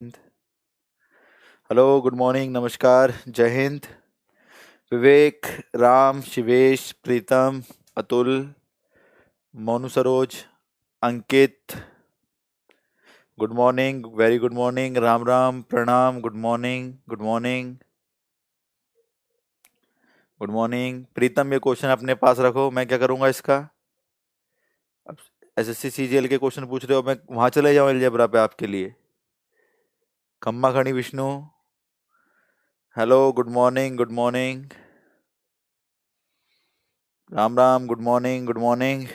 Hello, good morning, नमस्कार, जय Hind. Vivek, Ram, Shivesh, Pritam, Atul, Monu, Saroj, Ankit, good morning, very good morning, Ram Ram, प्रणाम, good morning, good morning, good morning. Pritam, ये question अपने पास रखो, मैं क्या करूंगा इसका। अब एसएससी सीजीएल के क्वेश्चन पूछ रहे हो, मैं वहां चले जाऊं अलजेब्रा पे आपके लिए। खम्मा खणी Vishnu, hello, good morning, good morning, Ram Ram, good morning, good morning.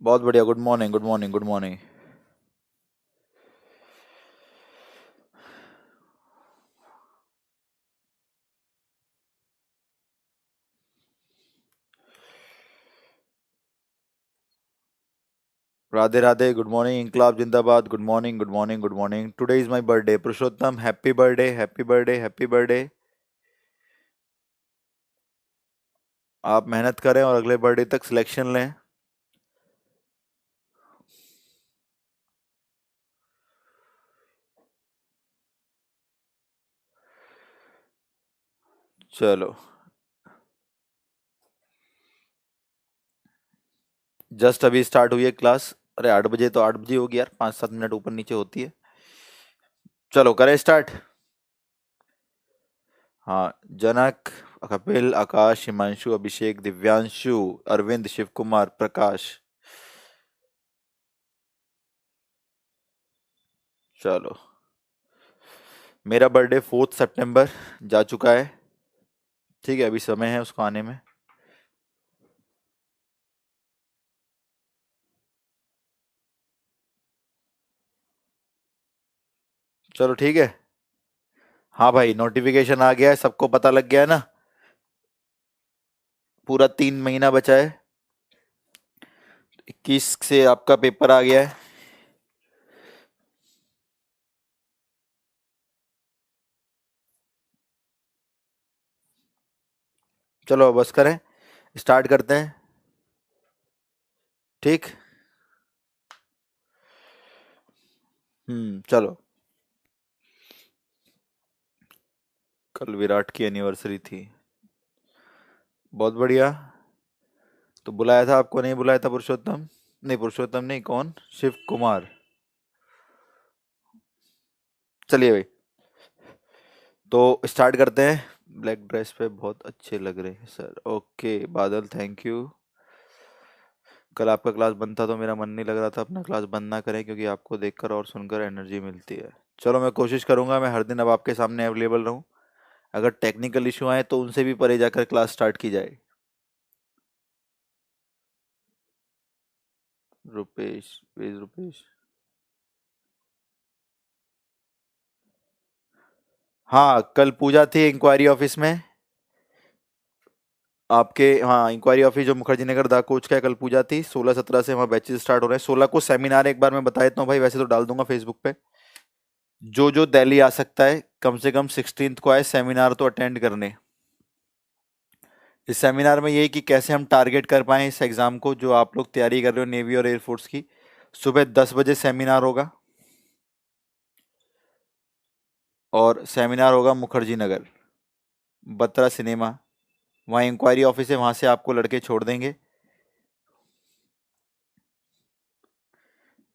बहुत बढ़िया, good morning, good morning, good morning. Radhe Radhe, good morning, इंकलाब जिंदाबाद, good morning, good morning, good morning. Today is my birthday, Purushottam, happy birthday, happy birthday, happy birthday. आप मेहनत करें और अगले birthday तक सिलेक्शन लें। चलो, जस्ट अभी स्टार्ट हुई है क्लास। अरे 8 बजे तो 8 बजे होगी यार, 5-7 मिनट ऊपर नीचे होती है। चलो करें स्टार्ट। हाँ, जनक, कपिल, आकाश, हिमांशु, अभिषेक, दिव्यांशु, अरविंद, शिव कुमार, प्रकाश। चलो, मेरा बर्थडे 4 सितंबर जा चुका है। ठीक है, अभी समय है उसको आने में। चलो ठीक है। हाँ भाई, नोटिफिकेशन आ गया है, सबको पता लग गया है ना। पूरा 3 महीना बचा है। 21 से आपका पेपर आ गया है। चलो अब बस करें, स्टार्ट करते हैं। ठीक। चलो। कल विराट की एनिवर्सरी थी। बहुत बढ़िया। तो बुलाया था आपको, नहीं बुलाया था पुरुषोत्तम? नहीं, पुरुषोत्तम नहीं, कौन? शिव कुमार। चलिए भाई, तो स्टार्ट करते हैं। ब्लैक ड्रेस पे बहुत अच्छे लग रहे हैं सर। ओके बादल, थैंक यू। कल आपका क्लास बंद था तो मेरा मन नहीं लग रहा था। अपना क्लास बंद ना करें, क्योंकि आपको देखकर और सुनकर एनर्जी मिलती है। चलो, मैं कोशिश करूंगा मैं हर दिन अब आपके सामने अवेलेबल रहूं। अगर टेक्निकल इशू आए तो उनसे भी परे जाकर क्लास स्टार्ट की जाए। रुपेश, प्लीज रुपेश। हाँ, कल पूजा थी इंक्वायरी ऑफिस में आपके। हाँ, इंक्वायरी ऑफिस जो मुखर्जी नगर दा कोच का है, कल पूजा थी। 16-17 से वहाँ बैचेस स्टार्ट हो रहे हैं। 16 को सेमिनार, एक बार मैं बता देता हूँ भाई, वैसे तो डाल दूंगा फेसबुक पे। जो जो दिल्ली आ सकता है, कम से कम 16 को आए सेमिनार तो अटेंड करने। इस सेमिनार में यही कि कैसे हम टारगेट कर पाएं इस एग्जाम को, जो आप लोग तैयारी कर रहे हो नेवी और एयरफोर्स की। सुबह 10 बजे सेमिनार होगा, और सेमिनार होगा मुखर्जी नगर, बत्रा सिनेमा। वहाँ इंक्वायरी ऑफिस है, वहाँ से आपको लड़के छोड़ देंगे।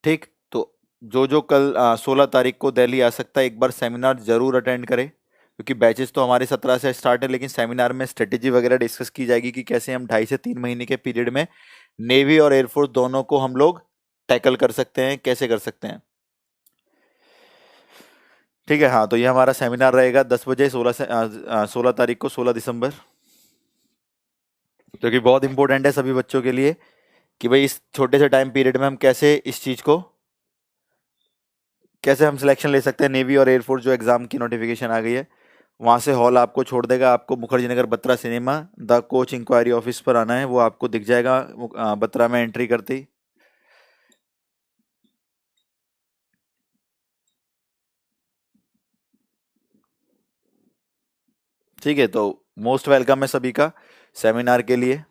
ठीक। तो जो जो कल 16 तारीख को दिल्ली आ सकता है, एक बार सेमिनार जरूर अटेंड करें, क्योंकि बैचेस तो हमारे 17 से स्टार्ट है, लेकिन सेमिनार में स्ट्रेटेजी वगैरह डिस्कस की जाएगी कि कैसे हम 2.5 से 3 महीने के पीरियड में नेवी और एयरफोर्स दोनों को हम लोग टैकल कर सकते हैं, कैसे कर सकते हैं। ठीक है, हाँ, तो ये हमारा सेमिनार रहेगा 10 बजे, 16 तारीख को, 16 दिसंबर। जो कि बहुत इंपॉर्टेंट है सभी बच्चों के लिए, कि भाई इस छोटे से टाइम पीरियड में हम कैसे इस चीज को, कैसे हम सिलेक्शन ले सकते हैं। नेवी और एयरफोर्स जो एग्जाम की नोटिफिकेशन आ गई है, वहां से हॉल आपको छोड़ देगा। आपको Mukherjee Nagar Batra cinema the coach enquiry office पर आना है, वो आपको दिख जाएगा बत्रा में एंट्री करते ही। ठीक है, तो मोस्ट वेलकम है सभी का सेमिनार के लिए।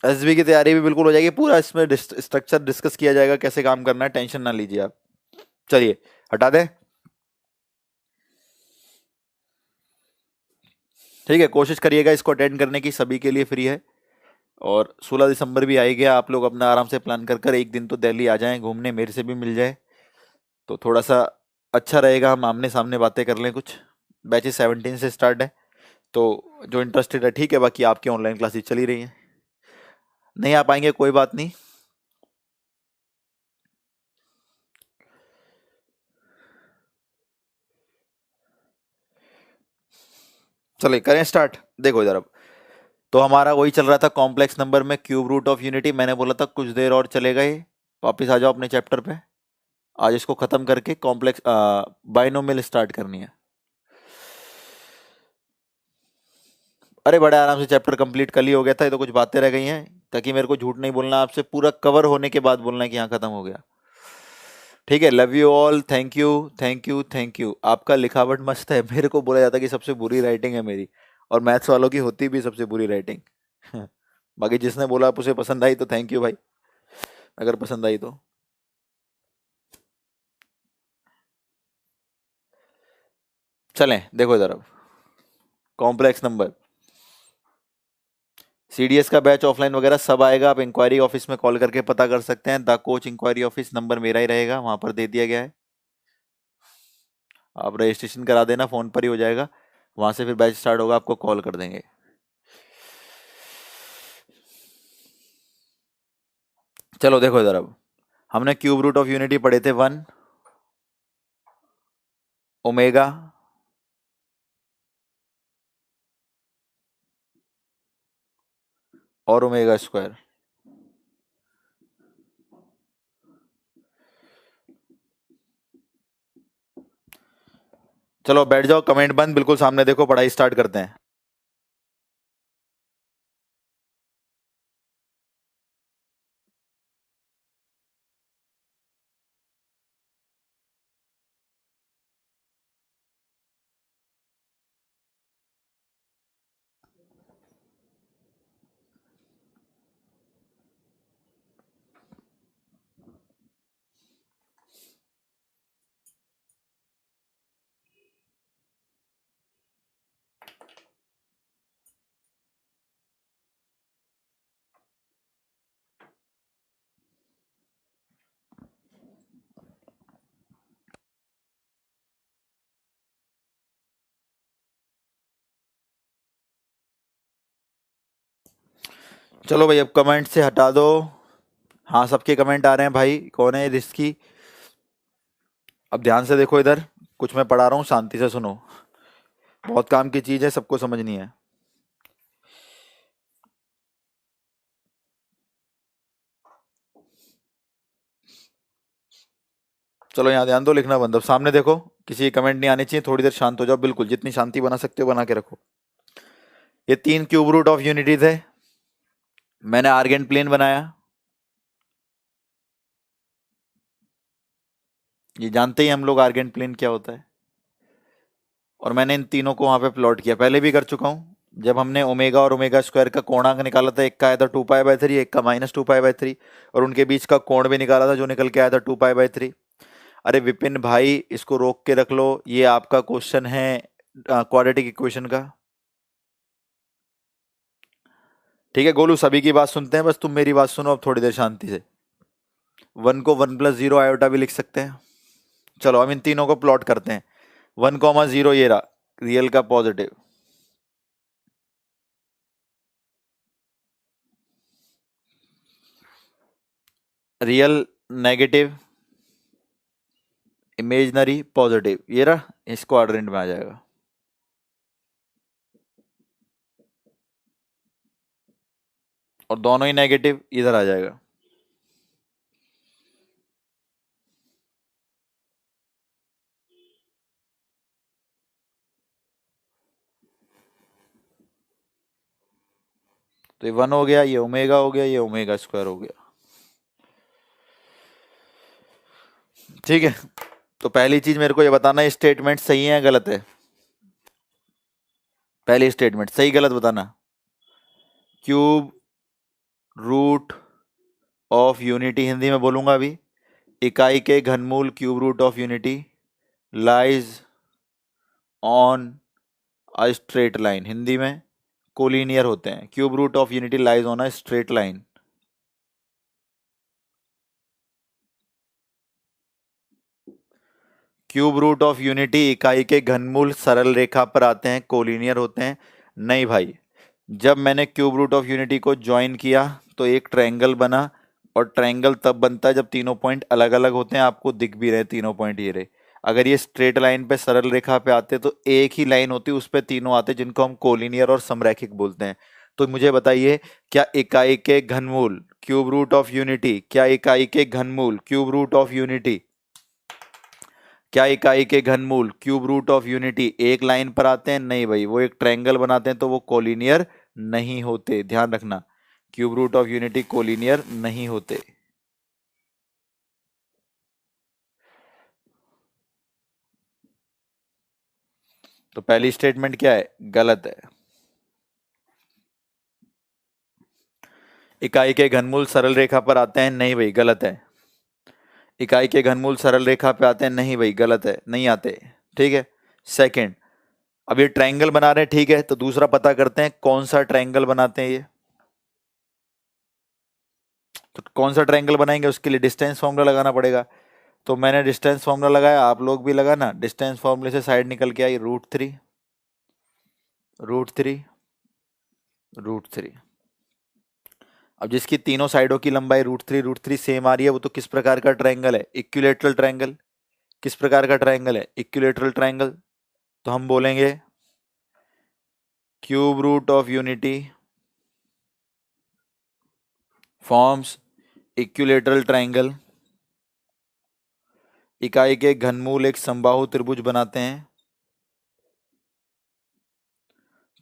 एसबी की तैयारी भी बिल्कुल हो जाएगी, पूरा इसमें स्ट्रक्चर डिस्कस किया जाएगा, कैसे काम करना है, टेंशन ना लीजिए आप। चलिए हटा दें। ठीक है, कोशिश करिएगा इसको अटेंड करने की, सभी के लिए फ्री है। और 16 दिसंबर भी आ ही गया, आप लोग अपना आराम से प्लान कर कर एक दिन तो दिल्ली आ जाएं घूमने, मेरे से भी मिल जाए तो थोड़ा सा अच्छा रहेगा, हम आमने सामने बातें कर लें कुछ। बैचेस 17 से स्टार्ट है, तो जो इंटरेस्टेड है ठीक है, बाकी आपकी ऑनलाइन क्लासेस चली रही हैं। नहीं आ पाएंगे कोई बात नहीं। चलिए करें स्टार्ट। देखो इधर अब, तो हमारा वही चल रहा था कॉम्प्लेक्स नंबर में क्यूब रूट ऑफ यूनिटी। मैंने बोला था कुछ देर और चलेगा ये, वापस आ जाओ अपने चैप्टर पे। आज इसको खत्म करके कॉम्प्लेक्स बाइनोमियल स्टार्ट करनी है। अरे बड़े आराम से चैप्टर कंप्लीट कल ही हो गया था, ये तो कुछ बातें रह गई हैं, ताकि मेरे को झूठ नहीं बोलना आपसे, पूरा कवर होने के बाद बोलना है कि हाँ खत्म हो गया। ठीक है, love you all, thank you thank you thank you. आपका लिखावट मस्त है, मेरे को बोला जाता है कि सबसे बुरी राइटिंग है मेरी, और मैथ्स वालों की होती भी सबसे बुरी राइटिंग। बाकी जिसने बोला आप उसे पसंद आई तो थैंक यू भाई, अगर पसंद आई तो। चलें देखो इधर अब, कॉम्प्लेक्स नंबर सीडीएस का बैच ऑफलाइन वगैरह सब आएगा, आप इंक्वायरी ऑफिस में कॉल करके पता कर सकते हैं। The coach enquiry office number मेरा ही रहेगा, वहां पर दे दिया गया है। आप रजिस्ट्रेशन करा देना, फोन पर ही हो जाएगा, वहां से फिर बैच स्टार्ट होगा, आपको कॉल कर देंगे। चलो देखो इधर अब, हमने क्यूब रूट ऑफ यूनिटी पढ़े थे, 1 ओमेगा और ओमेगा स्क्वायर। चलो बैठ जाओ, कमेंट बंद, बिल्कुल सामने देखो, पढ़ाई स्टार्ट करते हैं। चलो भाई अब कमेंट से हटा दो। हाँ सबके कमेंट आ रहे हैं भाई, कौन है रिस्की। अब ध्यान से देखो इधर, कुछ मैं पढ़ा रहा हूँ, शांति से सुनो, बहुत काम की चीज है, सबको समझनी है। चलो यहाँ ध्यान दो, लिखना बंद। अब सामने देखो, किसी की कमेंट नहीं आनी चाहिए, थोड़ी देर शांत हो जाओ, बिल्कुल जितनी शांति बना सकते हो बना के रखो। ये 3 क्यूब रूट ऑफ यूनिटी थे, मैंने आर्गेन प्लेन बनाया, ये जानते ही हम लोग आर्गेन प्लेन क्या होता है, और मैंने इन तीनों को वहां पे प्लॉट किया, पहले भी कर चुका हूं। जब हमने ओमेगा और ओमेगा स्क्वायर का कोणांक निकाला था, एक का आया था 2 पाई बाय 3, एक का -2 पाई बाय 3, और उनके बीच का कोण भी निकाला था जो निकल के आया था 2 पाई बाय 3। अरे विपिन भाई इसको रोक के रख लो, ये आपका क्वेश्चन है क्वाड्रेटिक इक्वेशन का। ठीक है गोलू, सभी की बात सुनते हैं, बस तुम मेरी बात सुनो अब थोड़ी देर शांति से। 1 को 1+0 आयोटा भी लिख सकते हैं। चलो हम इन तीनों को प्लॉट करते हैं। 1,0 ये रहा रियल का positive, real negative, imaginary positive, ये रहा, इस क्वाड्रेंट में आ जाएगा। और दोनों ही नेगेटिव इधर आ जाएगा। तो ये 1 हो गया, ये ओमेगा हो गया, ये ओमेगा स्क्वायर हो गया। ठीक है, तो पहली चीज मेरे को ये बताना है स्टेटमेंट सही है या गलत है। पहली स्टेटमेंट सही गलत बताना। Cube root of unity, Hindi में बोलूंगा अभी, इकाई के घनमूल cube root of unity lies on a straight line, Hindi में कोलिनियर होते हैं। Cube root of unity lies on a straight line. Cube root of unity इकाई के घनमूल सरल रेखा पर आते हैं, कोलिनियर होते हैं। नहीं भाई, जब मैंने क्यूब रूट ऑफ यूनिटी को ज्वाइन किया तो एक ट्रायंगल बना, और ट्रायंगल तब बनता है जब तीनों पॉइंट अलग अलग होते हैं। आपको दिख भी रहे तीनों पॉइंट, ये रहे। अगर ये स्ट्रेट लाइन पे, सरल रेखा पे आते तो एक ही लाइन होती, उस पे तीनों आते, जिनको हम कोलिनियर और समरैखिक बोलते हैं। तो मुझे बताइए, क्या इकाई के घनमूल क्यूब रूट ऑफ यूनिटी, क्या इकाई के घनमूल क्यूब रूट ऑफ यूनिटी, क्या इकाई के घनमूल क्यूब रूट ऑफ यूनिटी एक लाइन पर आते हैं? नहीं भाई, वो एक ट्रायंगल बनाते हैं, तो वो कोलिनियर नहीं होते। ध्यान रखना, cube root of unity collinear नहीं होते। तो पहली स्टेटमेंट क्या है? गलत है। इकाई के घनमूल सरल रेखा पर आते हैं? नहीं भाई, गलत है। इकाई के घनमूल सरल रेखा पे आते हैं? नहीं भाई, गलत है, नहीं आते। ठीक है। सेकंड, अब ये ट्रायंगल बना रहे हैं, ठीक है, तो दूसरा पता करते हैं कौन सा ट्रायंगल बनाते हैं ये। तो कौन सा ट्रायंगल बनाएंगे, उसके लिए डिस्टेंस फॉर्मूला लगाना पड़ेगा। तो मैंने डिस्टेंस फॉर्मूला लगाया, आप लोग भी लगाना। डिस्टेंस फॉर्मूले से साइड निकल के आई √3, √3, √3। अब जिसकी तीनों साइडों की लंबाई √3 सेम आ रही है, वो तो किस प्रकार का ट्रायंगल है? Equilateral triangle. किस प्रकार का ट्रायंगल है? Equilateral triangle. तो हम बोलेंगे cube root of unity forms equilateral triangle. इकाई के घनमूल एक समबाहु त्रिभुज बनाते हैं।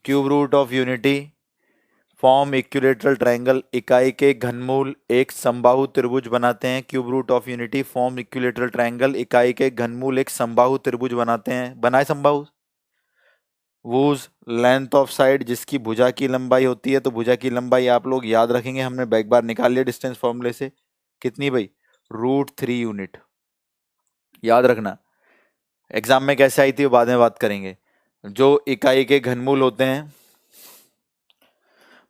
Cube root of unity form equilateral triangle, इकाई के घनमूल एक समबाहु त्रिभुज बनाते हैं। Cube root of unity form equilateral triangle, इकाई के घनमूल एक समबाहु त्रिभुज बनाते हैं। बनाए समबाहु। वूज लेंथ ऑफ साइड, जिसकी भुजा की लंबाई होती है, तो भुजा की लंबाई आप लोग याद रखेंगे, हमने बैक बार निकाल लिया डिस्टेंस फॉर्मूले से। कितनी भाई? √3 यूनिट। याद रखना, एग्जाम में कैसे आई थी वो बाद में बात करेंगे। जो इकाई के घनमूल होते हैं,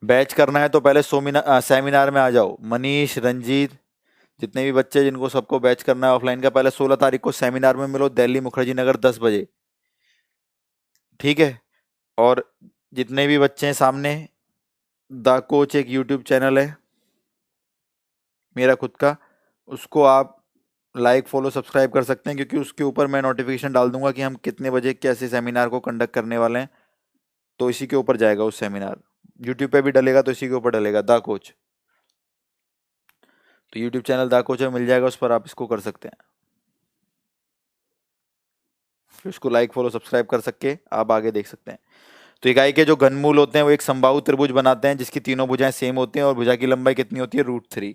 बैच करना है तो पहले सेमिनार में आ जाओ। मनीष, रंजीत, जितने भी बच्चे जिनको सबको बैच करना है ऑफलाइन का, पहले 16 तारीख को सेमिनार में मिलो, दिल्ली मुखर्जी नगर 10 बजे। ठीक है। और जितने भी बच्चे हैं सामने, द कोच एक यूट्यूब चैनल है मेरा खुद का, उसको आप लाइक फॉलो सब्सक्राइब कर सकते हैं, क्योंकि उसके ऊपर मैं नोटिफिकेशन डाल दूंगा कि हम कितने बजे कैसे सेमिनार को कंडक्ट करने वाले हैं। तो इसी के ऊपर जाएगा उस सेमिनार। यूट्यूब पे भी डलेगा तो इसी के ऊपर डलेगा, द कोच। तो यूट्यूब चैनल द कोच में मिल जाएगा, उस पर आप इसको कर सकते हैं। फिर उसको लाइक फॉलो सब्सक्राइब कर सके आप आगे देख सकते हैं। तो इकाई के जो घनमूल होते हैं वो एक समबाहु त्रिभुज बनाते हैं, जिसकी तीनों भुजाएं सेम होती हैं और भुजा की लंबाई कितनी होती है? √3।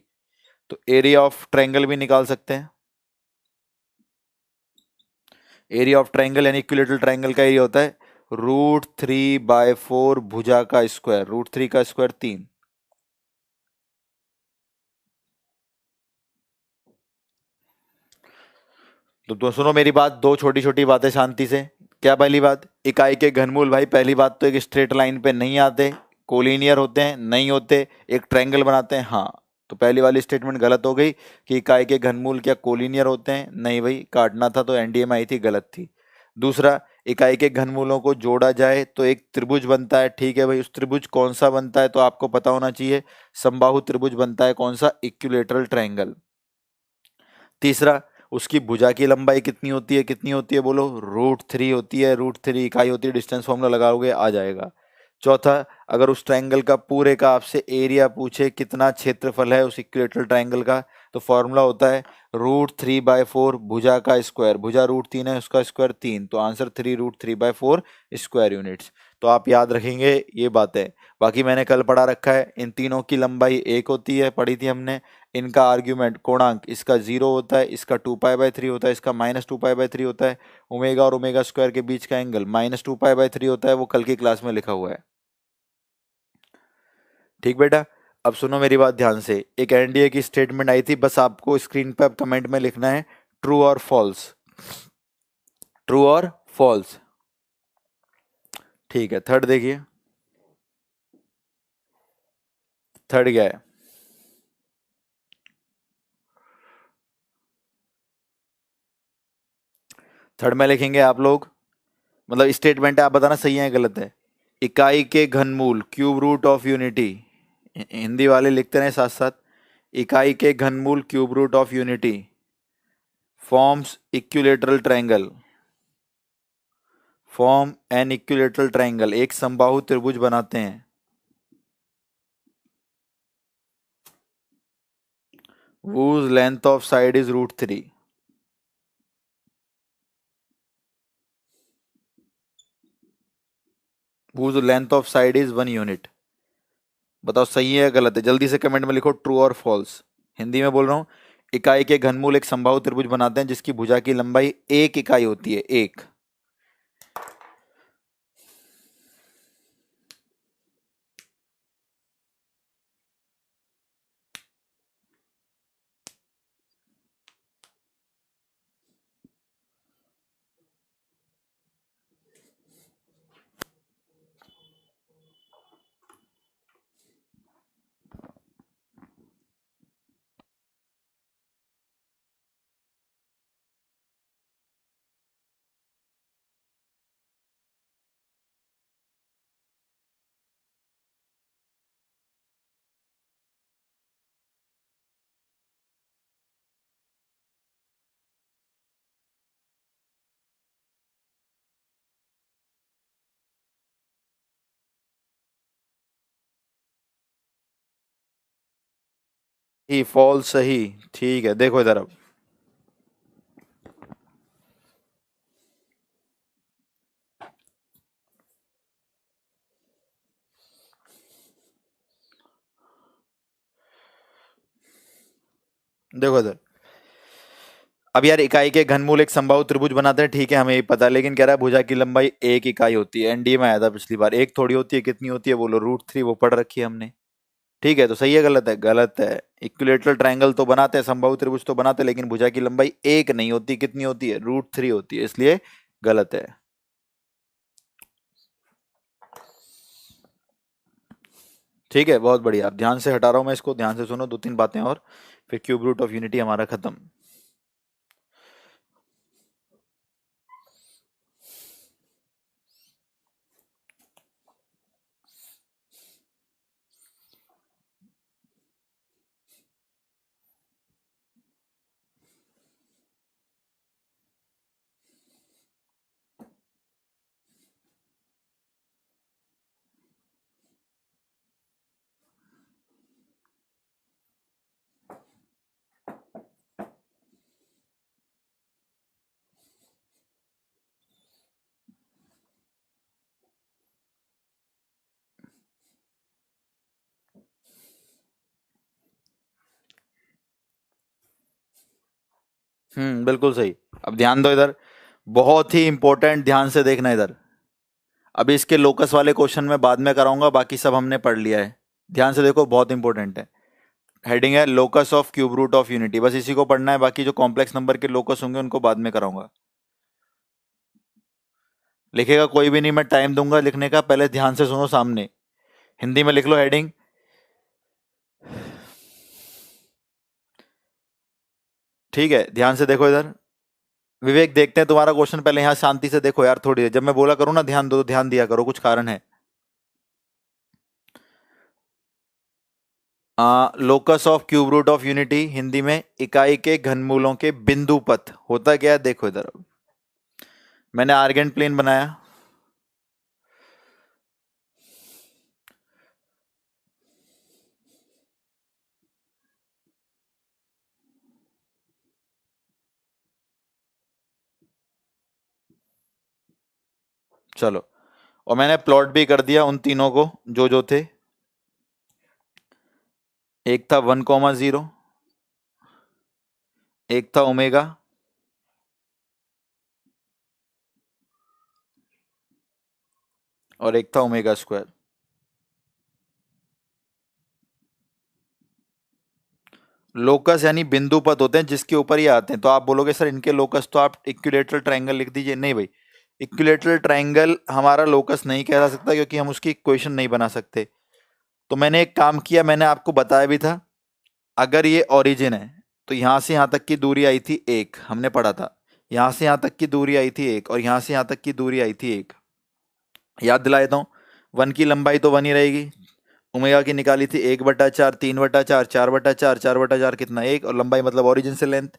तो एरिया ऑफ ट्रायंगल भी निकाल सकते हैं। एरिया ऑफ ट्रायंगल यानी इक्विलेटरल ट्रायंगल का एरिया होता है √3/4 भुजा का स्क्वायर। √3 का स्क्वायर 3। तो सुनो मेरी बात, दो छोटी छोटी बातें शांति से। क्या पहली बात? इकाई के घनमूल भाई, पहली बात तो एक स्ट्रेट लाइन पे नहीं आते, कोलिनियर होते हैं, नहीं होते, एक ट्रायंगल बनाते हैं। हाँ, तो पहली वाली स्टेटमेंट गलत हो गई कि इकाई के घनमूल क्या कोलिनियर होते हैं? नहीं भाई, काटना था तो एनडीए में आई थी, गलत थी। दूसरा, इकाई के घनमूलों को जोड़ा जाए तो एक त्रिभुज बनता है। ठीक है भाई, उस त्रिभुज कौन सा बनता है तो आपको पता होना चाहिए, समबाहु त्रिभुज बनता है। कौन सा? Equilateral triangle. तीसरा, उसकी भुजा की लंबाई कितनी होती है? कितनी होती है बोलो? √3 होती है। √3 इकाई होती है, डिस्टेंस फॉर्मूला लगाओगे आ जाएगा। चौथा, अगर उस ट्रायंगल का पूरे का आपसे एरिया पूछे, कितना क्षेत्रफल है उस इक्विलेटरल ट्रायंगल का, तो फॉर्मूला होता है √3/4 भुजा का स्क्वायर। भुजा √3 है, उसका स्क्वायर 3, तो आंसर 3 √3/4 स्क्वायर यूनिट्स। तो आप याद रखेंगे ये बातें। बाकी मैंने कल पढ़ा रखा है, इन तीनों की लंबाई एक होती है, पढ़ी थी हमने। इनका आर्ग्यूमेंट कोणांक, इसका 0 होता है, इसका 2π/3 होता है, इसका -2π/3 होता है। ओमेगा और ओमेगा स्क्वायर के बीच का एंगल -2π/3 होता है, वो कल की क्लास में लिखा हुआ है। ठीक बेटा, अब सुनो मेरी बात ध्यान से। एक एनडीए की स्टेटमेंट आई थी, बस आपको स्क्रीन पे अब कमेंट में लिखना है ट्रू और फॉल्स, ट्रू और फॉल्स। ठीक है, थर्ड देखिए, थर्ड क्या है? थर्ड में लिखेंगे आप लोग, मतलब स्टेटमेंट है, आप बताना सही है या गलत है। इकाई के घनमूल cube root of unity, Hindi वाले लिखते रहे साथ साथ। इकाई के घनमूल cube root of unity forms equilateral triangle, form an equilateral triangle, एक समबाहु त्रिभुज बनाते हैं। whose length of side is √3। whose length of side is 1 unit. बताओ सही है या गलत है, जल्दी से कमेंट में लिखो ट्रू और फॉल्स। हिंदी में बोल रहा हूं, इकाई के घनमूल एक समबाहु त्रिभुज बनाते हैं जिसकी भुजा की लंबाई एक इकाई होती है, एक। ही फॉल्स सही। ठीक है, देखो इधर अब, देखो इधर। अब यार इकाई के घनमूल एक समबाहु त्रिभुज बनाते हैं, ठीक है हमें ये पता है, लेकिन कह रहा है भुजा की लंबाई एक इकाई होती है। एनडीए में आया था पिछली बार, एक थोड़ी होती है, कितनी होती है बोलो, √3, वो पढ़ रखी है हमने। ठीक है, तो सही है गलत है? गलत है। इक्विलेटरल ट्रायंगल तो बनाते हैं, समबाहु त्रिभुज तो बनाते हैं, लेकिन भुजा की लंबाई एक नहीं होती, कितनी होती है? √3 होती है, इसलिए गलत है। ठीक है, बहुत बढ़िया। अब ध्यान से हटा रहा हूं मैं इसको, ध्यान से सुनो, दो तीन बातें और, फिर क्यूब रूट ऑफ यूनिटी हमारा खत्म। बिल्कुल सही। अब ध्यान दो इधर, बहुत ही इंपॉर्टेंट, ध्यान से देखना इधर। अभी इसके लोकस वाले क्वेश्चन में बाद में कराऊंगा, बाकी सब हमने पढ़ लिया है। ध्यान से देखो, बहुत इंपॉर्टेंट है। हेडिंग है locus of cube root of unity, बस इसी को पढ़ना है, बाकी जो कॉम्प्लेक्स नंबर के लोकस होंगे उनको बाद में कराऊंगा। लिखेगा कोई भी नहीं, मैं टाइम दूंगा लिखने का, पहले ध्यान से सुनो सामने। हिंदी में लिख लो हेडिंग। ठीक है, ध्यान से देखो इधर। विवेक देखते हैं तुम्हारा क्वेश्चन, पहले यहाँ शांति से देखो यार थोड़ी देर, जब मैं बोला करूँ ना ध्यान दो, तो ध्यान दिया करो, कुछ कारण है। Locus of cube root of unity, Hindi में इकाई के घनमूलों के बिंदु पथ। होता क्या है देखो इधर, अब मैंने आर्गेंट प्लेन बनाया, चलो और मैंने प्लॉट भी कर दिया उन तीनों को जो जो थे। एक था 1,0, एक था ओमेगा, और एक था ओमेगा स्क्वायर। लोकस यानी बिंदु पद होते हैं जिसके ऊपर ये आते हैं। तो आप बोलोगे सर इनके लोकस तो आप इक्विलेटरल ट्रायंगल लिख दीजिए। नहीं भाई, इक्विलेटरल ट्रायंगल हमारा लोकस नहीं कह सकता क्योंकि हम उसकी इक्वेशन नहीं बना सकते। तो मैंने एक काम किया, मैंने आपको बताया भी था, अगर ये ओरिजिन है तो यहां से यहां तक की दूरी आई थी 1, हमने पढ़ा था। यहां से यहां तक की दूरी आई थी 1 और यहां से यहां तक की दूरी आई थी 1। याद दिला देता हूं, 1 की लंबाई तो 1 ही रहेगी। ओमेगा की निकाली थी 1/4, 3/4, 4/4, 4/4 कितना 1, और लंबाई मतलब ओरिजिन से लेंथ।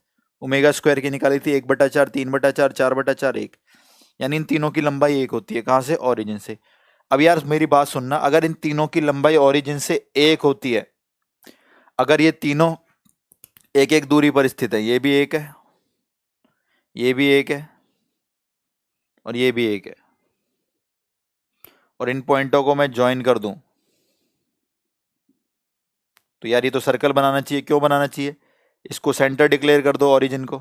ओमेगा स्क्वायर की निकाली थी 1/4, 3/4, 4/4 1, यानी इन तीनों की लंबाई 1 होती है। कहां से? ओरिजिन से। अब यार मेरी बात सुनना, अगर इन तीनों की लंबाई ओरिजिन से 1 होती है, अगर ये तीनों एक एक दूरी पर स्थित है, ये भी 1 है, ये भी 1 है, और ये भी 1 है, और इन पॉइंटों को मैं ज्वाइन कर दूं, तो यार ये तो सर्कल बनाना चाहिए। क्यों बनाना चाहिए? इसको सेंटर डिक्लेयर कर दो ओरिजिन को।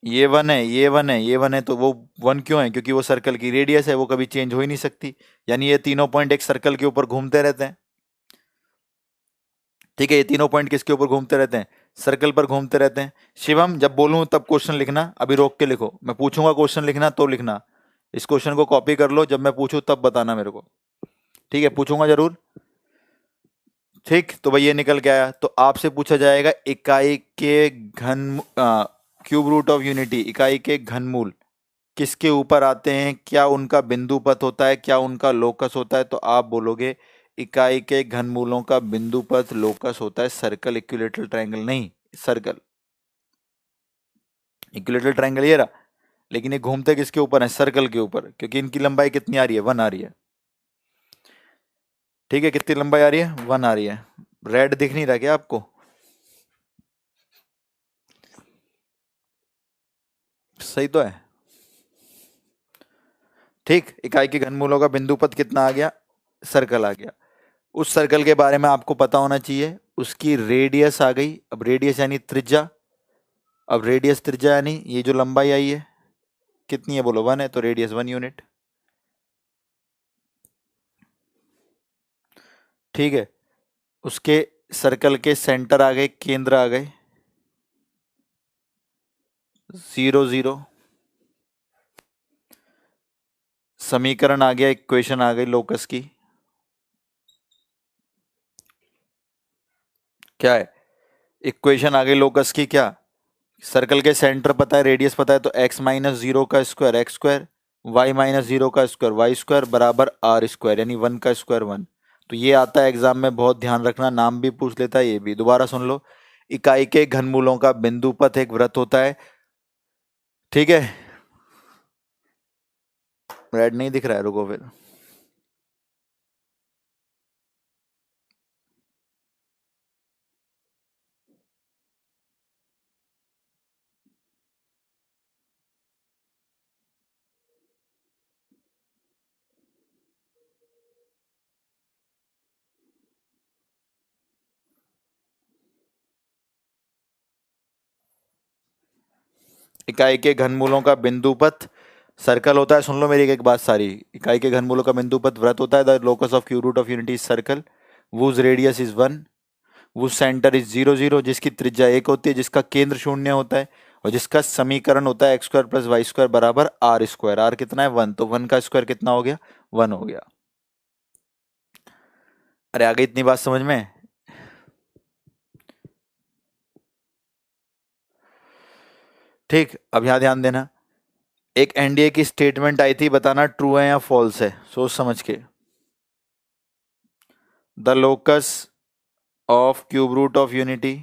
ये 1 है, ये 1 है, ये 1 है, तो वो 1 क्यों है? क्योंकि वो सर्कल की रेडियस है, वो कभी चेंज हो ही नहीं सकती। यानी ये तीनों पॉइंट एक सर्कल के ऊपर घूमते रहते हैं। ठीक है, ये तीनों पॉइंट किसके ऊपर घूमते रहते हैं? सर्कल पर घूमते रहते हैं। शिवम जब बोलूं तब क्वेश्चन लिखना, अभी रोक के लिखो। मैं पूछूंगा क्वेश्चन लिखना तो लिखना। इस क्वेश्चन को कॉपी कर लो, जब मैं पूछूं तब बताना मेरे को। ठीक है, पूछूंगा जरूर। ठीक, तो भाई ये निकल के आया। तो आपसे पूछा जाएगा इकाई के घन क्यूब रूट ऑफ यूनिटी, इकाई के घनमूल किसके ऊपर आते हैं, क्या उनका बिंदु पथ होता है, क्या उनका लोकस होता है? तो आप बोलोगे इकाई के घनमूलों का बिंदु पथ लोकस होता है सर्कल, इक्विलेटरल ट्रायंगल नहीं, सर्कल। इक्विलेटरल ट्रायंगल ये रहा, लेकिन ये घूमते किसके ऊपर है? सर्कल के ऊपर, क्योंकि इनकी लंबाई कितनी आ रही है? 1 आ रही है। ठीक है, कितनी लंबाई आ रही है? 1 आ रही है। रेड दिख नहीं रहा क्या आपको? सही तो है। ठीक, इकाई के घनमूलों का बिंदु पथ कितना आ गया? सर्कल आ गया। उस सर्कल के बारे में आपको पता होना चाहिए, उसकी रेडियस आ गई। अब रेडियस यानी त्रिज्या, अब रेडियस त्रिज्या यानी ये जो लंबाई आई है कितनी है? बोलो 1 है, तो रेडियस 1 यूनिट। ठीक है, उसके सर्कल के सेंटर आ गए, केंद्र आ गए 0 0। समीकरण आ गया, इक्वेशन आ गई लोकस की। क्या है? इक्वेशन आ गई लोकस की। क्या? सर्कल के सेंटर पता है, रेडियस पता है, तो x माइनस 0 का square x square, y minus 0 का स्क्वायर y स्क्वायर बराबर r स्क्वायर, यानी 1 का स्क्वायर 1। तो ये आता है एग्जाम में, बहुत ध्यान रखना, नाम भी पूछ लेता है ये भी। दोबारा सुन लो, इकाई के घनमूलों का बिंदु पथ एक वृत्त होता है। ठीक है, रेड नहीं दिख रहा है, रुको फिर। इकाई के घनमूलों का बिंदु पथ सर्कल होता है। सुन लो मेरी एक एक बात सारी। इकाई के घनमूलों का बिंदु पथ वृत्त होता है। The locus of cube root of unity circle, whose radius is 1, वो सेंटर इज 0 0, जिसकी त्रिज्या 1 होती है, जिसका केंद्र 0 होता है, और जिसका समीकरण होता है x square plus y square बराबर r स्क्वायर। r कितना है? 1, तो 1 का स्क्वायर कितना हो गया? 1 हो गया। अरे आगे इतनी बात समझ में? ठीक, अब यहां ध्यान देना। एक एनडीए की स्टेटमेंट आई थी, बताना ट्रू है या फॉल्स है, सोच समझ के। The locus of cube root of unity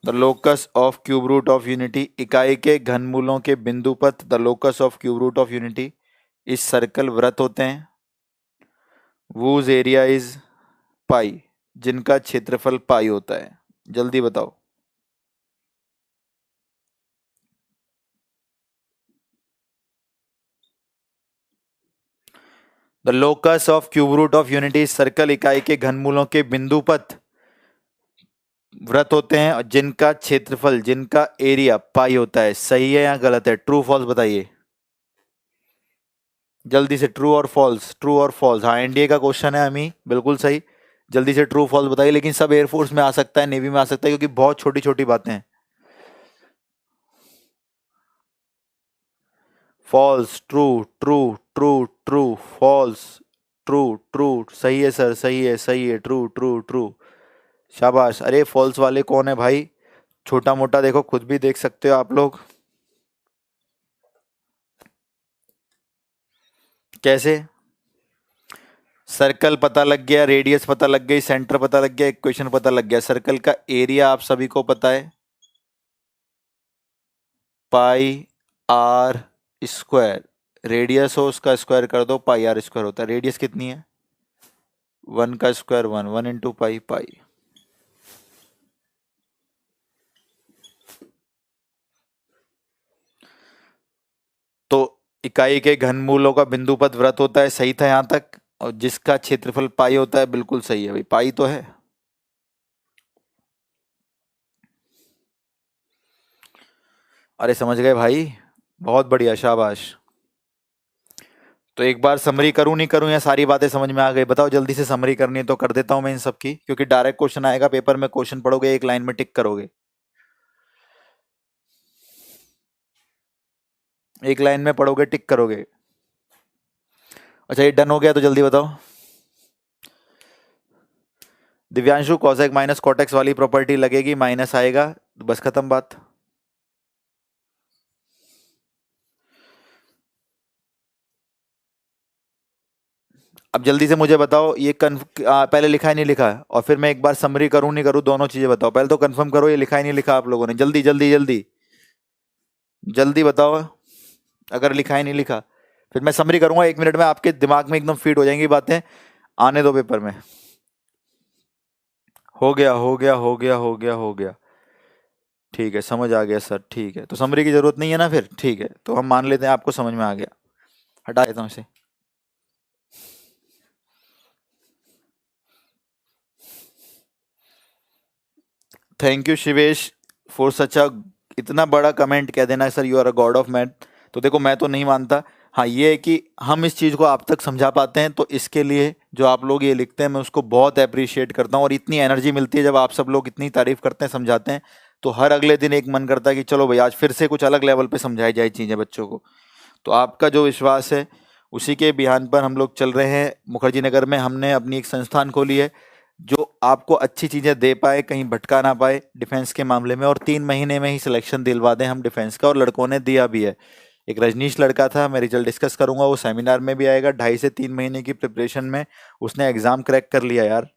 the locus of cube root of unity, इकाई के घनमूलों के बिंदु पथ the locus of cube root of unity इस सर्कल वृत्त होते हैं। वूज एरिया इज पाई, जिनका क्षेत्रफल पाई होता है। जल्दी बताओ। The locus of cube root of unity circle इकाई के घनमूलों के बिंदुपथ वृत्त होते हैं और जिनका क्षेत्रफल, जिनका एरिया पाई होता है। सही है या गलत है? ट्रू फॉल्स बताइए जल्दी से। ट्रू और फॉल्स, ट्रू और फॉल्स। हाँ, एनडीए का क्वेश्चन है अमी, बिल्कुल सही। जल्दी से ट्रू फॉल्स बताइए। लेकिन सब एयरफोर्स में आ सकता है, नेवी में आ सकता है, क्योंकि बहुत छोटी छोटी बातें हैं। False, true, true, true, true, false, true, true. सही है सर, सही है, सही है। True, true, true. शाबाश। अरे फॉल्स वाले कौन है भाई? छोटा मोटा देखो, खुद भी देख सकते हो आप लोग। कैसे? सर्कल पता लग गया, रेडियस पता लग गई, सेंटर पता लग गया, इक्वेशन पता लग गया। सर्कल का एरिया आप सभी को पता है, पाई आर स्क्वायर। रेडियस हो उसका स्क्वायर कर दो, पाई आर स्क्वायर होता है। रेडियस कितनी है? 1 का स्क्वायर 1, 1 इंटू पाई, पाई। तो इकाई के घनमूलों का बिंदुपथ वृत्त होता है, सही था यहां तक। और जिसका क्षेत्रफल पाई होता है, बिल्कुल सही है भाई, पाई तो है। अरे समझ गए भाई, बहुत बढ़िया, शाबाश। तो एक बार समरी करूं नहीं करूं, या सारी बातें समझ में आ गई? बताओ जल्दी से। समरी करनी है तो कर देता हूं मैं इन सब की, क्योंकि डायरेक्ट क्वेश्चन आएगा पेपर में। क्वेश्चन पढ़ोगे, एक लाइन में टिक करोगे, एक लाइन में पढ़ोगे, टिक करोगे। अच्छा, ये डन हो गया तो जल्दी बताओ। दिव्यांशु, कॉसेक माइनस कॉटेक्स वाली प्रॉपर्टी लगेगी, माइनस आएगा, बस खत्म बात। अब जल्दी से मुझे बताओ, ये पहले लिखा है नहीं लिखा है? और फिर मैं एक बार समरी करूं नहीं करूं, दोनों चीजें बताओ। पहले तो कंफर्म करो, ये लिखा ही नहीं लिखा आप लोगों ने। जल्दी जल्दी जल्दी जल्दी बताओ, अगर लिखा ही नहीं लिखा। फिर मैं समरी करूंगा, 1 मिनट में आपके दिमाग में एकदम फीड हो जाएंगी बातें। आने दो पेपर में। हो गया, हो गया, हो गया, हो गया, हो गया। ठीक है, समझ आ गया सर। ठीक है, तो समरी की जरूरत नहीं है ना फिर? ठीक है, तो हम मान लेते हैं आपको समझ में आ गया। हटा देता हूँ इसे। Thank you Shivesh for such a, इतना बड़ा कमेंट। कह देना sir you are a god of math. तो देखो, मैं तो नहीं मानता। हाँ, ये है कि हम इस चीज़ को आप तक समझा पाते हैं, तो इसके लिए जो आप लोग ये लिखते हैं, मैं उसको बहुत अप्रिशिएट करता हूँ। और इतनी एनर्जी मिलती है जब आप सब लोग इतनी तारीफ करते हैं, समझाते हैं, तो हर अगले दिन एक मन करता है कि चलो भाई, आज फिर से कुछ अलग लेवल पे समझाई जाए चीज़ें बच्चों को। तो आपका जो विश्वास है, उसी के बिहान पर हम लोग चल रहे हैं। मुखर्जी नगर में हमने अपनी एक संस्थान खोली है, जो आपको अच्छी चीज़ें दे पाए, कहीं भटका ना पाए डिफेंस के मामले में। और 3 महीने में ही सिलेक्शन दिलवा दें हम डिफेंस का, और लड़कों ने दिया भी है। एक रजनीश लड़का था, मैं रिजल्ट डिस्कस करूंगा, वो सेमिनार में भी आएगा। 2.5 से 3 महीने की प्रिपरेशन में उसने एग्जाम क्रैक कर लिया यार।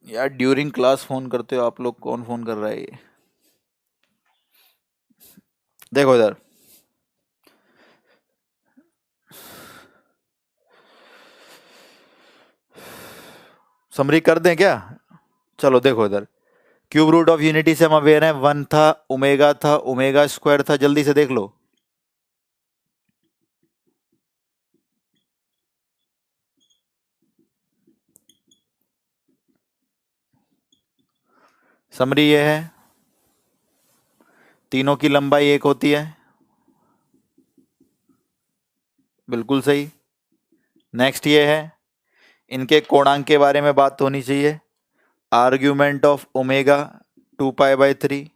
यार ड्यूरिंग क्लास फोन करते हो आप लोग, कौन फोन कर रहा है ये? देखो इधर, समरी कर दें क्या? चलो देखो इधर, क्यूब रूट ऑफ यूनिटी से हम अवेयर हैं, 1 था, ओमेगा स्क्वायर था। जल्दी से देख लो। समरी ये है, तीनों की लंबाई एक होती है, बिल्कुल सही। नेक्स्ट ये है, इनके कोणांक के बारे में बात होनी चाहिए। Argument of omega 2π/3,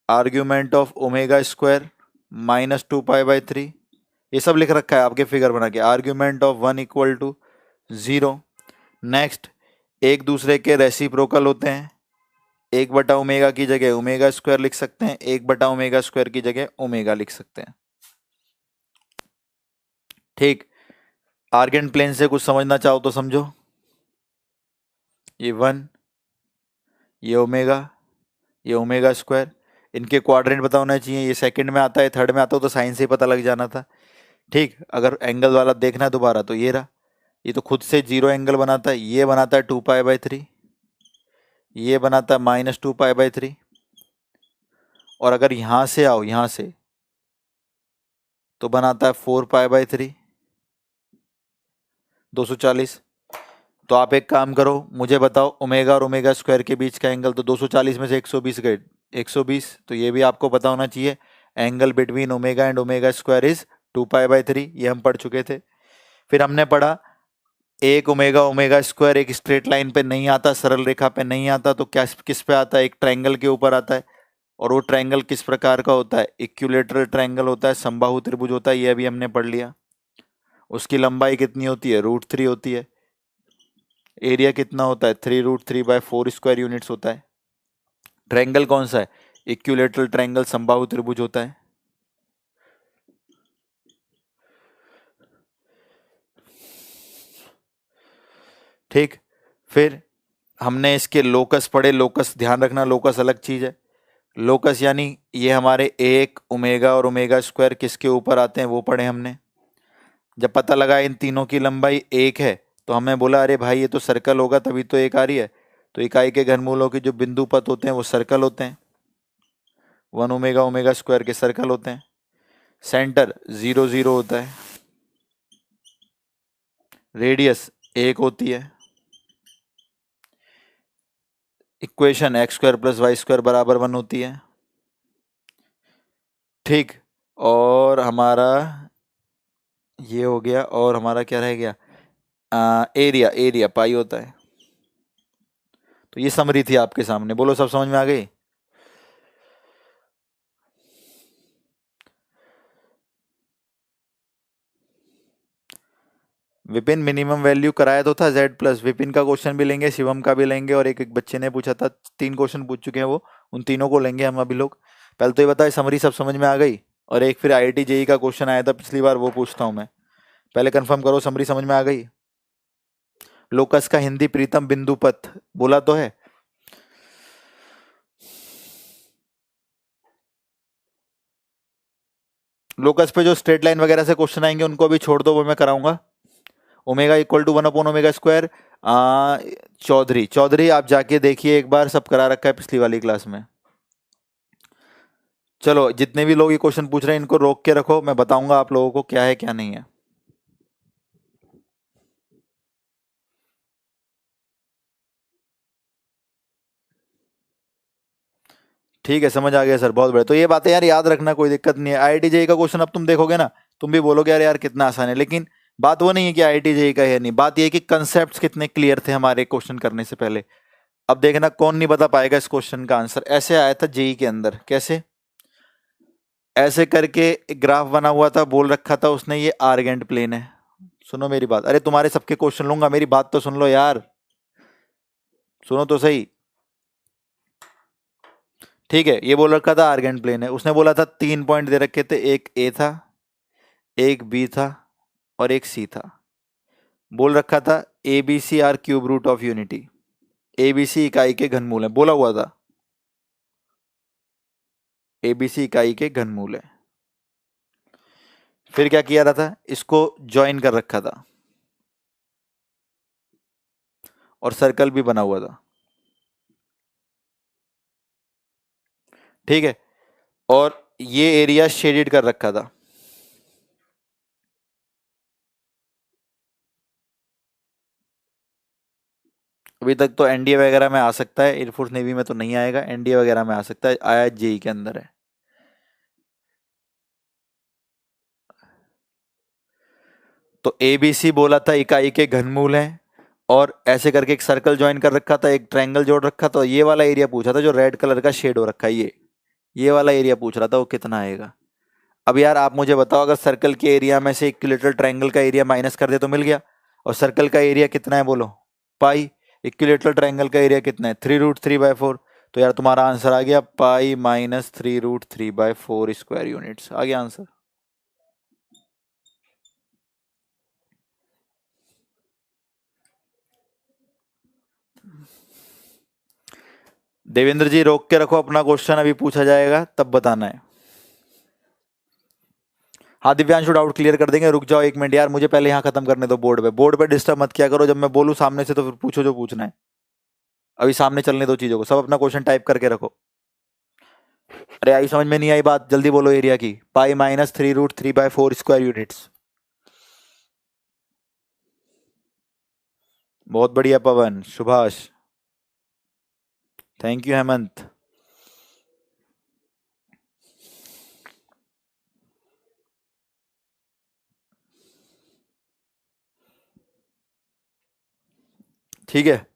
argument of omega square -2π/3। ये सब लिख रखा है आपके फिगर बना के। Argument of 1 = 0। नेक्स्ट, एक दूसरे के रेसिप्रोकल होते हैं। 1/ओमेगा की जगह ओमेगा स्क्वायर लिख सकते हैं, 1/ओमेगा स्क्वायर की जगह ओमेगा लिख सकते हैं। ठीक। आर्गेन प्लेन से कुछ समझना चाहो तो समझो। ये 1, ये ओमेगा स्क्वायर, इनके क्वाड्रेंट पता होना चाहिए। ये सेकंड में आता है, थर्ड में आता हो तो साइन से ही पता लग जाना था। ठीक, अगर एंगल वाला देखना है दोबारा तो ये रहा, ये तो खुद से जीरो एंगल बनाता है, ये बनाता है 2π/3, ये बनाता है -2π/3, और अगर यहां से आओ यहां से तो बनाता है 4π/3, 240। तो आप एक काम करो, मुझे बताओ ओमेगा और ओमेगा स्क्वायर के बीच का एंगल, तो 240 में से 120 गए 120, तो ये भी आपको पता होना चाहिए, angle between omega and omega square is 2π/3, ये हम पढ़ चुके थे। फिर हमने पढ़ा एक ओमेगा ओमेगा स्क्वायर एक स्ट्रेट लाइन पे नहीं आता, सरल रेखा पे नहीं आता, तो क्या किस पे आता है, एक ट्रायंगल के ऊपर आता है, और वो ट्रायंगल किस प्रकार का होता है, इक्विलेटरल ट्रायंगल होता है, समबाहु त्रिभुज होता है, ये अभी हमने पढ़ लिया। उसकी लंबाई कितनी होती है, √3 होती है। एरिया कितना होता है, 3√3/4 स्क्वायर यूनिट्स होता है। ट्रायंगल कौन सा है, इक्विलेटरल ट्रायंगल, समबाहु त्रिभुज होता है। ठीक, फिर हमने इसके लोकस पढ़े, लोकस ध्यान रखना, लोकस अलग चीज है। लोकस यानी ये हमारे एक ओमेगा और ओमेगा स्क्वायर किसके ऊपर आते हैं वो पढ़े हमने। जब पता लगा इन तीनों की लंबाई एक है तो हमें बोला अरे भाई ये तो सर्कल होगा तभी तो एक आ रही है, तो इकाई के घनमूलों के जो बिंदु पथ होते हैं वो सर्कल होते हैं, 1 ओमेगा ओमेगा स्क्वायर के सर्कल होते हैं। सेंटर 0 0 होता है, रेडियस 1 होती है, इक्वेशन x² + y² = 1 होती है। ठीक, और हमारा ये हो गया, और हमारा क्या रह गया, एरिया, एरिया पाई होता है। तो ये समरी थी आपके सामने, बोलो सब समझ में आ गई। विपिन मिनिमम वैल्यू कराया तो था Z+, विपिन का क्वेश्चन भी लेंगे, शिवम का भी लेंगे, और एक बच्चे ने पूछा था, 3 क्वेश्चन पूछ चुके हैं वो, उन तीनों को लेंगे हम अभी लोग। पहले तो ये बताए समरी सब समझ में आ गई, और एक फिर IIT JEE का क्वेश्चन आया था पिछली बार, वो पूछता हूँ मैं। पहले कंफर्म करो समरी समझ में आ गई। लोकस का हिंदी प्रीतम बिंदु पथ बोला तो है। लोकस पे जो स्ट्रेट लाइन वगैरह से क्वेश्चन आएंगे उनको अभी छोड़ दो, वो मैं कराऊंगा। ओमेगा = 1/ओमेगा², चौधरी, चौधरी आप जाके देखिए एक बार, सब करा रखा है पिछली वाली क्लास में। चलो जितने भी लोग ये क्वेश्चन पूछ रहे हैं इनको रोक के रखो, मैं बताऊंगा आप लोगों को क्या है क्या नहीं है। ठीक है, समझ आ गया सर, बहुत बढ़िया। तो ये बातें यार याद रखना, कोई दिक्कत नहीं है। IIT JEE का क्वेश्चन अब तुम देखोगे ना, तुम भी बोलोगे यार यार कितना आसान है, लेकिन बात वो नहीं है कि IIT JEE का है नहीं, बात ये है कि कंसेप्ट कितने क्लियर थे हमारे क्वेश्चन करने से पहले। अब देखना कौन नहीं बता पाएगा इस क्वेश्चन का आंसर। ऐसे आया था JEE के अंदर, कैसे, ऐसे करके एक ग्राफ बना हुआ था, बोल रखा था उसने ये आर्गेंट प्लेन है। सुनो मेरी बात, अरे तुम्हारे सबके क्वेश्चन लूंगा, मेरी बात तो सुन लो यार, सुनो तो सही। ठीक है, ये बोल रखा था आर्गेंट प्लेन है, उसने बोला था 3 पॉइंट दे रखे थे, एक A था, एक B था, और एक C था। बोल रखा था ABC are cube root of unity, ABC इकाई के घनमूल है, बोला हुआ था ABC इकाई के घनमूल है। फिर क्या किया रहा था, इसको ज्वाइन कर रखा था, और सर्कल भी बना हुआ था। ठीक है, और ये एरिया शेडेड कर रखा था। अभी तक तो एनडीए वगैरह में आ सकता है, एयरफोर्स नेवी में तो नहीं आएगा, एनडीए वगैरह में आ सकता है, आया JEE के अंदर है। तो ABC बोला था इकाई के घनमूल है, और ऐसे करके एक सर्कल ज्वाइन कर रखा था, एक ट्रायंगल जोड़ रखा था। ये वाला एरिया पूछा था जो रेड कलर का शेड हो रखा है, ये वाला एरिया पूछ रहा था, वो कितना आएगा। अब यार आप मुझे बताओ, अगर सर्कल के एरिया में से इक्विलेटरल ट्रायंगल का एरिया माइनस कर दे तो मिल गया, और सर्कल का एरिया कितना है बोलो, पाई। इक्विलेटरल ट्रायंगल का एरिया कितना है, 3√3/4। तो यार तुम्हारा आंसर आ गया पाई -3√3/4 स्क्वायर यूनिट्स, आ गया आंसर। देवेंद्र जी रोक के रखो अपना क्वेश्चन, अभी पूछा जाएगा तब बताना है। हाँ दिव्यांशु डाउट क्लियर कर देंगे, रुक जाओ 1 मिनट यार, मुझे पहले यहाँ खत्म करने दो। बोर्ड पे डिस्टर्ब मत किया करो, जब मैं बोलूँ सामने से तो फिर पूछो जो पूछना है। अभी सामने चलने दो चीजों को, सब अपना क्वेश्चन टाइप करके रखो। अरे आई समझ में नहीं आई बात, जल्दी बोलो एरिया की। Pi minus 3√3/4 square units. बहुत बढ़िया पवन, सुभाष, थैंक यू हेमंत। ठीक है,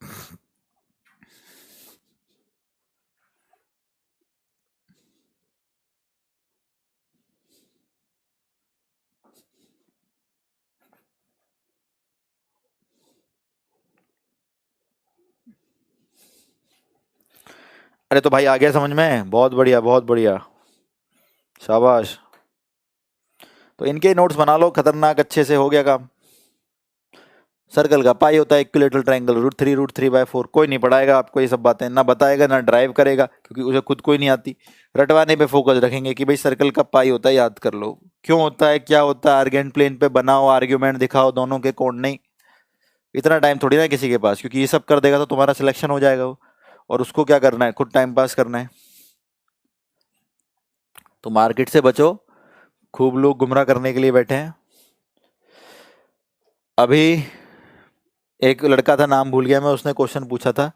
अरे तो भाई आ गया समझ में, बहुत बढ़िया बहुत बढ़िया, शाबाश। तो इनके नोट्स बना लो, खतरनाक, अच्छे से हो गया काम। सर्कल का पाई होता है इक्विलेटरल ट्रायंगल, √3/4। कोई नहीं पढ़ाएगा आपको ये सब बातें, ना बताएगा ना ड्राइव करेगा, क्योंकि उसे खुद कोई नहीं आती। रटवाने पे फोकस रखेंगे कि भाई सर्कल का पाई होता है, याद कर लो क्यों होता है, क्या होता है, आर्गेंट प्लेन पे बनाओ, आर्ग्यूमेंट दिखाओ, दोनों के कोण नहीं। इतना टाइम थोड़ी ना किसी के पास, क्योंकि ये सब कर देगा तो तुम्हारा सिलेक्शन हो जाएगा वो, और उसको क्या करना है, खुद टाइम पास करना है। तो मार्केट से बचो, खूब लोग गुमराह करने के लिए बैठे हैं। अभी एक लड़का था, नाम भूल गया मैं, उसने क्वेश्चन पूछा था।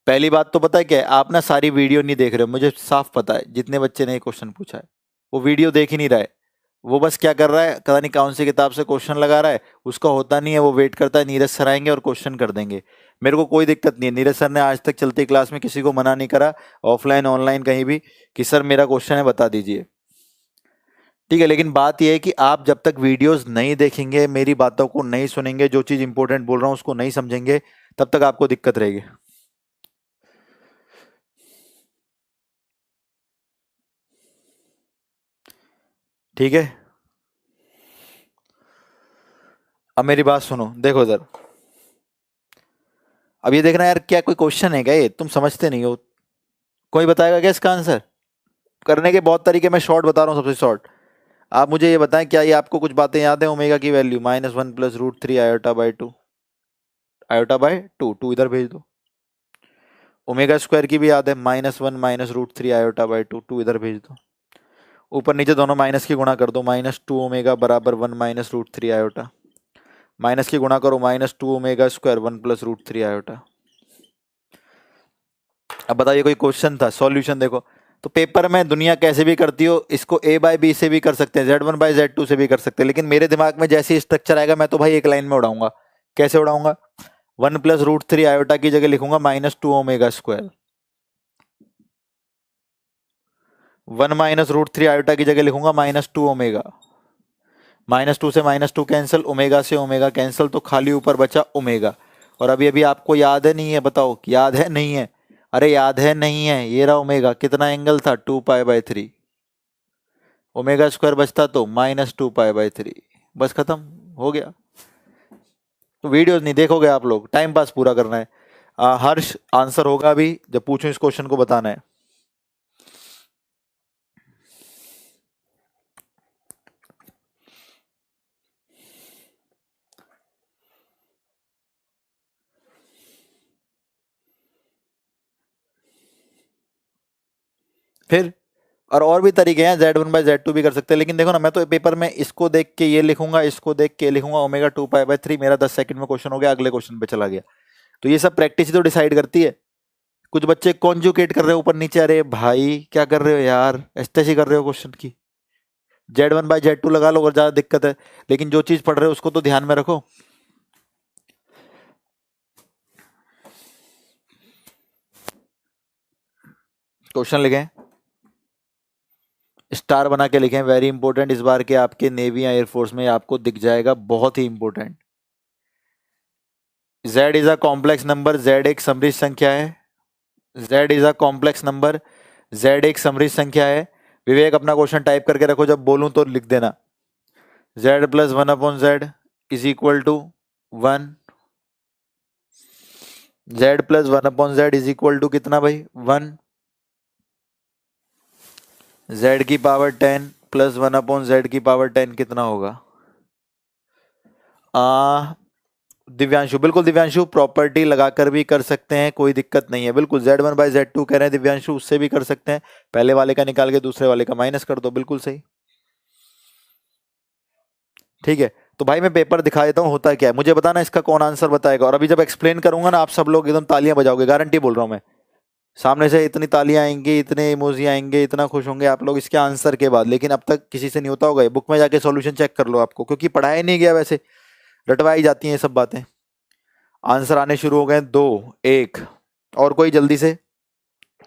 पहली बात तो पता है क्या है, आप ना सारी वीडियो नहीं देख रहे हो, मुझे साफ पता है जितने बच्चे ने क्वेश्चन पूछा है वो वीडियो देख ही नहीं रहा है। वो बस क्या कर रहा है, पता नहीं कौन सी किताब से क्वेश्चन लगा रहा है, उसका होता नहीं है, वो वेट करता है नीरज सर आएंगे और क्वेश्चन कर देंगे। मेरे को कोई दिक्कत नहीं है, नीरज सर ने आज तक चलती क्लास में किसी को मना नहीं करा, ऑफलाइन ऑनलाइन कहीं भी, कि सर मेरा क्वेश्चन है बता दीजिए। ठीक है, लेकिन बात यह है कि आप जब तक वीडियोस नहीं देखेंगे, मेरी बातों को नहीं सुनेंगे, जो चीज इंपॉर्टेंट बोल रहा हूं उसको नहीं समझेंगे, तब तक आपको दिक्कत रहेगी। ठीक है, अब मेरी बात सुनो, देखो इधर। अब ये देखना यार, क्या कोई क्वेश्चन है क्या ये, तुम समझते नहीं हो। कोई बताएगा क्या इसका आंसर? करने के बहुत तरीके, मैं शॉर्ट बता रहा हूँ, सबसे शॉर्ट। आप मुझे ये बताएं, क्या ये आपको कुछ बातें याद है? ओमेगा की वैल्यू -1 + √3 आयोटा/2, आयोटा/2, 2 इधर भेज दो। ओमेगा स्क्वायर की भी याद है, -1 - √3 आयोटा/2, 2 इधर भेज दो। ऊपर नीचे दोनों माइनस की गुणा कर दो, -2 ओमेगा बराबर 1 - √3 आयोटा। माइनस की गुणा करो, -2 ओमेगा स्क्वायर 1 + √3 आयोटा। अब बताइए, कोई क्वेश्चन था, सॉल्यूशन देखो। तो पेपर में दुनिया कैसे भी करती हो, इसको A/B से भी कर सकते हैं, Z1/Z2 से भी कर सकते हैं, लेकिन मेरे दिमाग में जैसे स्ट्रक्चर आएगा मैं तो भाई एक लाइन में उड़ाऊंगा। कैसे उड़ाऊंगा? 1 + √3 आयोटा की जगह लिखूंगा -2 ओमेगा स्क्वायर। 1 - √3 आयोटा की जगह लिखूंगा -2 ओमेगा। -2 से -2 कैंसिल, ओमेगा से ओमेगा कैंसिल, तो खाली ऊपर बचा ओमेगा। और अभी अभी आपको याद है नहीं है, बताओ याद है नहीं है? अरे याद है नहीं है, ये रहा ओमेगा, कितना एंगल था, 2π/3। ओमेगा स्क्वायर बचता तो -2π/3, बस खत्म हो गया। तो वीडियोस नहीं देखोगे आप लोग, टाइम पास पूरा करना है। हर्ष, आंसर होगा अभी जब पूछूं इस क्वेश्चन को बताना है। फिर और भी तरीके हैं, Z1/Z2 भी कर सकते हैं, लेकिन देखो ना, मैं तो पेपर में इसको देख के ये लिखूंगा, इसको देख के लिखूंगा, ओमेगा 2π/3, मेरा 10 सेकंड में क्वेश्चन हो गया, अगले क्वेश्चन पे चला गया। तो ये सब प्रैक्टिस ही तो डिसाइड करती है। कुछ बच्चे कॉन्जुकेट कर रहे हो ऊपर नीचे, अरे भाई क्या कर रहे हो यार, ऐसे कर रहे हो क्वेश्चन की। Z1/Z2 लगा लो अगर ज्यादा दिक्कत है, लेकिन जो चीज पढ़ रहे हो उसको तो ध्यान में रखो। क्वेश्चन लिखें, स्टार बना के लिखें, वेरी इंपॉर्टेंट, इस बार के आपके नेवी या एयरफोर्स में आपको दिख जाएगा, बहुत ही important. Z is a complex number, Z एक समृद्ध संख्या है। Z is a complex number, Z एक समृद्ध संख्या है। विवेक अपना क्वेश्चन टाइप करके रखो, जब बोलूं तो लिख देना। Z + 1/Z is equal to 1। Z + 1/Z is equal to कितना भाई, 1। Z की पावर 10 प्लस 1/z की पावर 10 कितना होगा? दिव्यांशु, बिल्कुल दिव्यांशु, प्रॉपर्टी लगाकर भी कर सकते हैं, कोई दिक्कत नहीं है, बिल्कुल। z1/z2 कह रहे हैं दिव्यांशु, उससे भी कर सकते हैं, पहले वाले का निकाल के दूसरे वाले का माइनस कर दो, बिल्कुल सही। ठीक है, तो भाई मैं पेपर दिखा देता हूँ होता क्या है, मुझे बताना इसका कौन आंसर बताएगा। और अभी जब एक्सप्लेन करूंगा ना, आप सब लोग एकदम तालियां बजाओगे, गारंटी बोल रहा हूं मैं। सामने से इतनी तालियां आएंगी, इतने इमोजी आएंगे, इतना खुश होंगे आप लोग इसके आंसर के बाद। लेकिन अब तक किसी से नहीं होता होगा, बुक में जाके सॉल्यूशन चेक कर लो आपको, क्योंकि पढ़ाया नहीं गया, वैसे रटवाई जाती हैं ये सब बातें। आंसर आने शुरू हो गए, 2, 1, और कोई जल्दी से,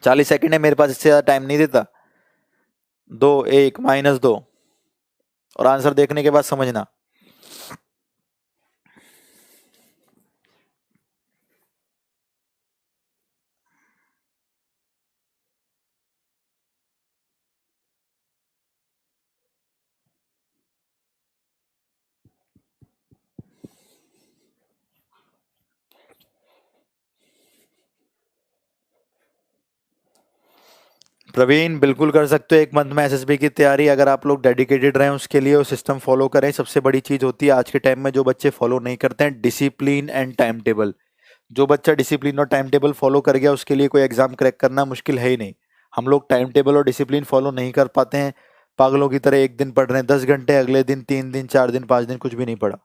40 सेकंड है मेरे पास, इससे ज्यादा टाइम नहीं देता। 2, 1, -2, और आंसर देखने के बाद समझना। प्रवीण, बिल्कुल कर सकते हो, एक मंथ में एसएसबी की तैयारी, अगर आप लोग डेडिकेटेड रहें उसके लिए और सिस्टम फॉलो करें। सबसे बड़ी चीज होती है आज के टाइम में, जो बच्चे फॉलो नहीं करते हैं, डिसिप्लिन एंड टाइम टेबल। जो बच्चा डिसिप्लिन और टाइम टेबल फॉलो कर गया, उसके लिए कोई एग्जाम क्रैक करना मुश्किल है ही नहीं। हम लोग टाइम टेबल और डिसिप्लिन फॉलो नहीं कर पाते हैं, पागलों की तरह एक दिन पढ़ रहे हैं 10 घंटे, अगले दिन 3 दिन 4 दिन 5 दिन कुछ भी नहीं पढ़ा।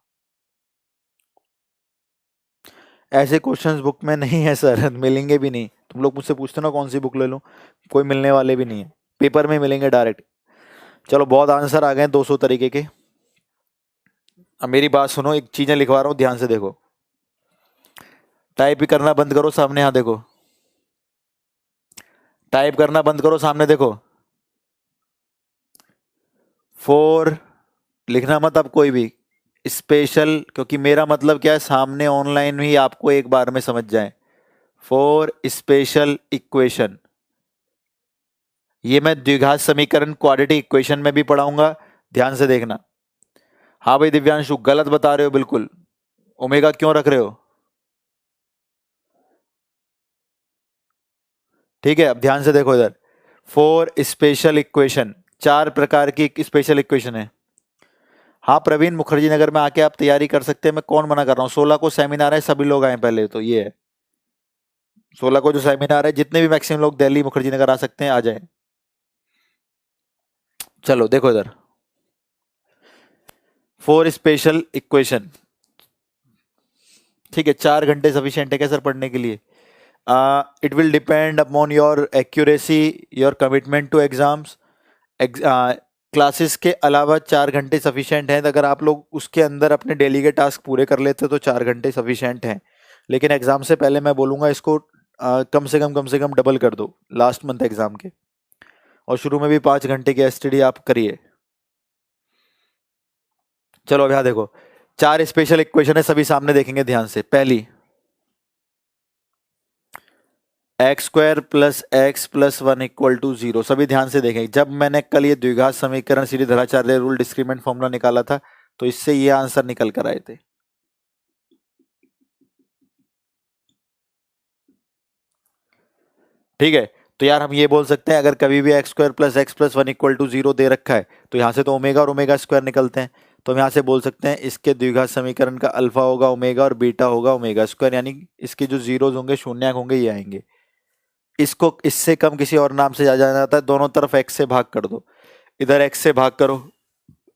ऐसे क्वेश्चंस बुक में नहीं है सर, मिलेंगे भी नहीं। तुम लोग मुझसे पूछते हो ना कौन सी बुक ले लूं, कोई मिलने वाले भी नहीं है, पेपर में मिलेंगे डायरेक्ट। चलो, बहुत आंसर आ गए 200 तरीके के। अब मेरी बात सुनो, एक चीजें लिखवा रहा हूं, ध्यान से देखो। टाइप करना बंद करो, सामने यहाँ देखो। टाइप करना बंद करो, सामने देखो। 4 लिखना मत अब कोई भी स्पेशल, क्योंकि मेरा मतलब क्या है, सामने ऑनलाइन ही आपको एक बार में समझ जाए। 4 स्पेशल इक्वेशन, ये मैं द्विघात समीकरण क्वाड्रेटिक इक्वेशन में भी पढ़ाऊंगा, ध्यान से देखना। हाँ भाई दिव्यांशु, गलत बता रहे हो बिल्कुल, ओमेगा क्यों रख रहे हो? ठीक है, अब ध्यान से देखो इधर। 4 स्पेशल इक्वेशन, 4 प्रकार की स्पेशल इक्वेशन है। हाँ प्रवीण, मुखर्जी नगर में आके आप तैयारी कर सकते हैं, मैं कौन मना कर रहा हूँ। 16 को सेमिनार है, सभी लोग आए पहले तो, ये है 16 को जो सेमिनार है, जितने भी मैक्सिमम लोग दिल्ली मुखर्जी नगर आ सकते हैं आ जाए। चलो देखो इधर, 4 स्पेशल इक्वेशन, ठीक है। 4 घंटे सफिशिएंट है क्या सर पढ़ने के लिए? It will depend upon your accuracy, your commitment to exams. Classes के अलावा 4 घंटे सफिशिएंट हैं, अगर आप लोग उसके अंदर अपने डेली के टास्क पूरे कर लेते तो 4 घंटे सफिशिएंट हैं। लेकिन एग्जाम से पहले मैं बोलूंगा इसको कम से कम डबल कर दो लास्ट मंथ एग्जाम के, और शुरू में भी 5 घंटे की एसटीडी आप करिए। चलो अब यहाँ देखो, 4 स्पेशल इक्वेशन है, सभी सामने देखेंगे ध्यान से। पहली, x² plus x plus 1 equal to 0, सभी ध्यान से देखें। जब मैंने कल ये द्विघात समीकरण श्रीधराचार्य रूल डिस्क्रिमिनेंट फॉर्मूला निकाला था, तो इससे ये आंसर निकल कर आए थे। ठीक है, तो यार हम ये बोल सकते हैं, अगर कभी भी x² plus x plus 1 equal to 0 दे रखा है, तो यहाँ से तो ओमेगा और ओमेगा स्क्वायर निकलते हैं, तो हम यहाँ से बोल सकते हैं इसके द्विघात समीकरण का अल्फा होगा ओमेगा और बीटा होगा ओमेगा स्क्वायर, यानी इसके जो जीरोज होंगे, शून्यक होंगे, ये आएंगे। इसको इससे कम किसी और नाम से जाना जाता है, दोनों तरफ x से भाग कर दो। इधर x से भाग करो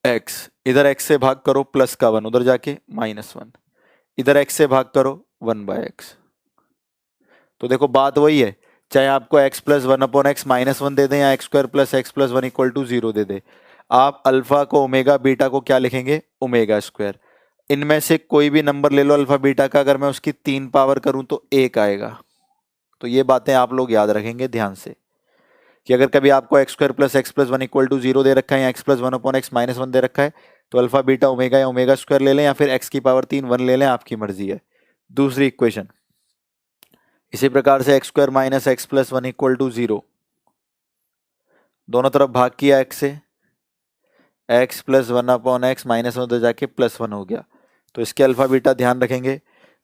x, इधर x से भाग करो प्लस का 1, उधर जाके -1, इधर x से भाग करो 1/x। तो देखो बात वही है, चाहे आपको x प्लस 1/x -1 दे दें या x² plus x plus 1 equal to 0 दे दे, आप अल्फा को ओमेगा, बीटा को क्या लिखेंगे? Omega square. इनमें से कोई भी नंबर ले लो अल्फा बीटा का, अगर मैं उसकी 3 पावर करूं तो 1 आएगा। तो ये बातें आप लोग याद रखेंगे ध्यान से, कि अगर कभी आपको x² plus x plus 1 equal to 0 दे रखा है, या x प्लस 1/x -1 दे रखा है, तो अल्फा बीटा ओमेगा या ओमेगा स्क्वायर ले लें, या फिर x की पावर 3 1 ले लें, आपकी मर्जी है। दूसरी इक्वेशन, इसी प्रकार से x² minus x plus 1 equal to 0, दोनों तरफ भाग किया x से, x प्लस 1/x -1 उधर जाके +1 हो गया। तो इसके अल्फा बीटा ध्यान रखेंगे,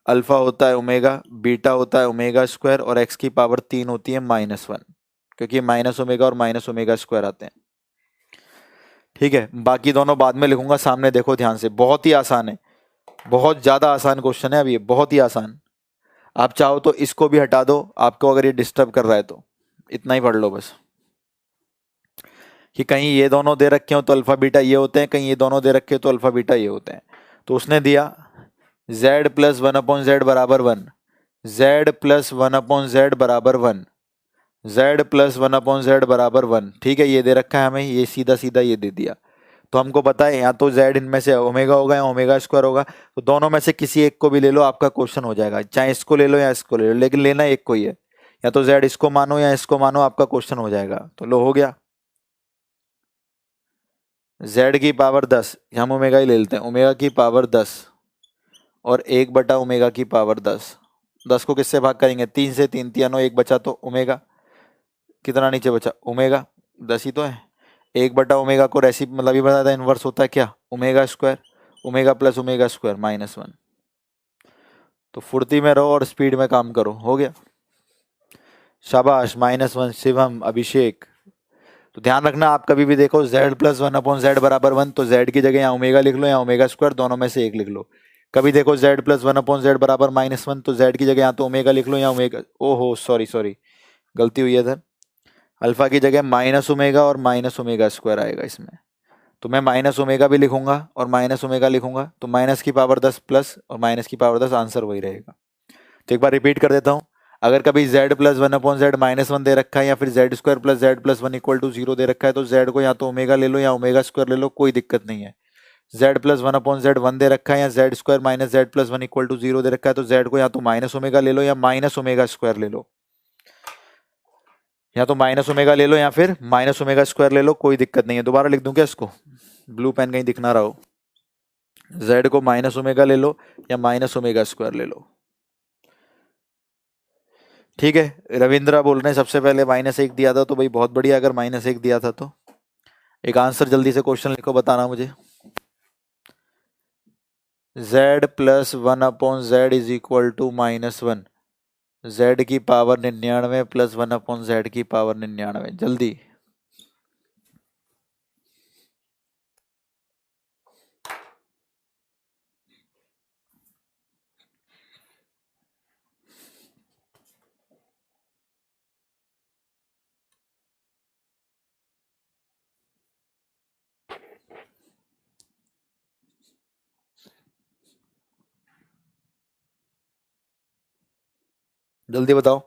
अल्फा होता है ओमेगा, बीटा होता है ओमेगा स्क्वायर, और x की पावर 3 होती है -1, क्योंकि माइनस ओमेगा और माइनस ओमेगा स्क्वायर आते हैं। ठीक है, बाकी दोनों बाद में लिखूंगा, सामने देखो ध्यान से, बहुत ही आसान है, बहुत ज्यादा आसान क्वेश्चन है, अब ये बहुत ही आसान। आप चाहो तो इसको भी हटा दो, आपको अगर ये डिस्टर्ब कर रहा है तो इतना ही पढ़ लो बस, कि कहीं ये दोनों दे रखे हो तो अल्फा बीटा ये होते हैं, कहीं ये दोनों दे रखे हो तो अल्फा बीटा ये होते हैं। तो उसने दिया z plus one upon Z बराबर 1, z plus one upon Z बराबर 1, z plus one upon Z बराबर 1। ठीक है, ये दे रखा है हमें, ये सीधा सीधा ये दे दिया। तो हमको पता है या तो z इनमें से ओमेगा होगा या ओमेगा स्क्वायर होगा, तो दोनों में से किसी एक को भी ले लो, आपका क्वेश्चन हो जाएगा। चाहे इसको ले लो या इसको ले लो, लेकिन लेना एक को ही है, या तो z इसको मानो या इसको मानो, आपका क्वेश्चन हो जाएगा। तो लो, हो गया। z की पावर 10, हम ओमेगा ही ले लेते हैं, ओमेगा की पावर 10 और 1/ओमेगा की पावर 10। 10 को किससे भाग करेंगे, 3 से, 3 3 1 बचा तो ओमेगा, कितना नीचे बचा ओमेगा, 10 ही तो है। 1/ओमेगा को रेसिप मतलब ये बताया था, इनवर्स होता है क्या, omega square, omega plus omega square -1। तो फुर्ती में रहो और स्पीड में काम करो, हो गया, शाबाश, -1 शिवम अभिषेक। तो ध्यान रखना, आप कभी भी देखो z plus one upon Z बराबर 1, तो z की जगह या ओमेगा लिख लो या ओमेगा स्क्वायर, दोनों में से एक लिख लो। कभी देखो z plus one upon Z बराबर -1, तो z की जगह या तो ओमेगा लिख लो या ओमेगा, ओहो सॉरी सॉरी, गलती हुई है इधर, अल्फा की जगह माइनस ओमेगा और माइनस ओमेगा स्क्वायर आएगा इसमें। तो मैं माइनस ओमेगा भी लिखूंगा और माइनस ओमेगा लिखूंगा, तो माइनस की पावर 10 प्लस और माइनस की पावर 10, आंसर वही रहेगा। तो एक बार रिपीट कर देता हूँ, अगर कभी z plus one upon z -1 दे रखा है या फिर z square plus z plus one equal to 0 दे रखा है, तो z को या तो ओमेगा ले लो या ओमेगा स्क्वायर ले लो, कोई दिक्कत नहीं है। z plus one upon z 1 दे रखा है या z square minus z plus one equal to 0 दे रखा है, तो z को या तो माइनस ओमेगा ले लो या माइनस ओमेगा स्क्वायर ले लो, या तो माइनस ओमेगा ले लो या फिर माइनस ओमेगा स्क्वायर ले लो, कोई दिक्कत नहीं है। दोबारा लिख दूं क्या इसको, ब्लू पेन कहीं दिख ना रहा हो, z को माइनस ओमेगा ले लो या माइनस ओमेगा स्क्वायर ले लो। ठीक है, रविंद्रा बोल रहे हैं सबसे पहले -1 दिया था, तो भाई बहुत बढ़िया, अगर -1 दिया था तो एक आंसर जल्दी से क्वेश्चन लिखो, बताना मुझे। z plus one upon z is equal to -1, z की power 99 plus one upon z की पावर 99, जल्दी। जल्दी बताओ।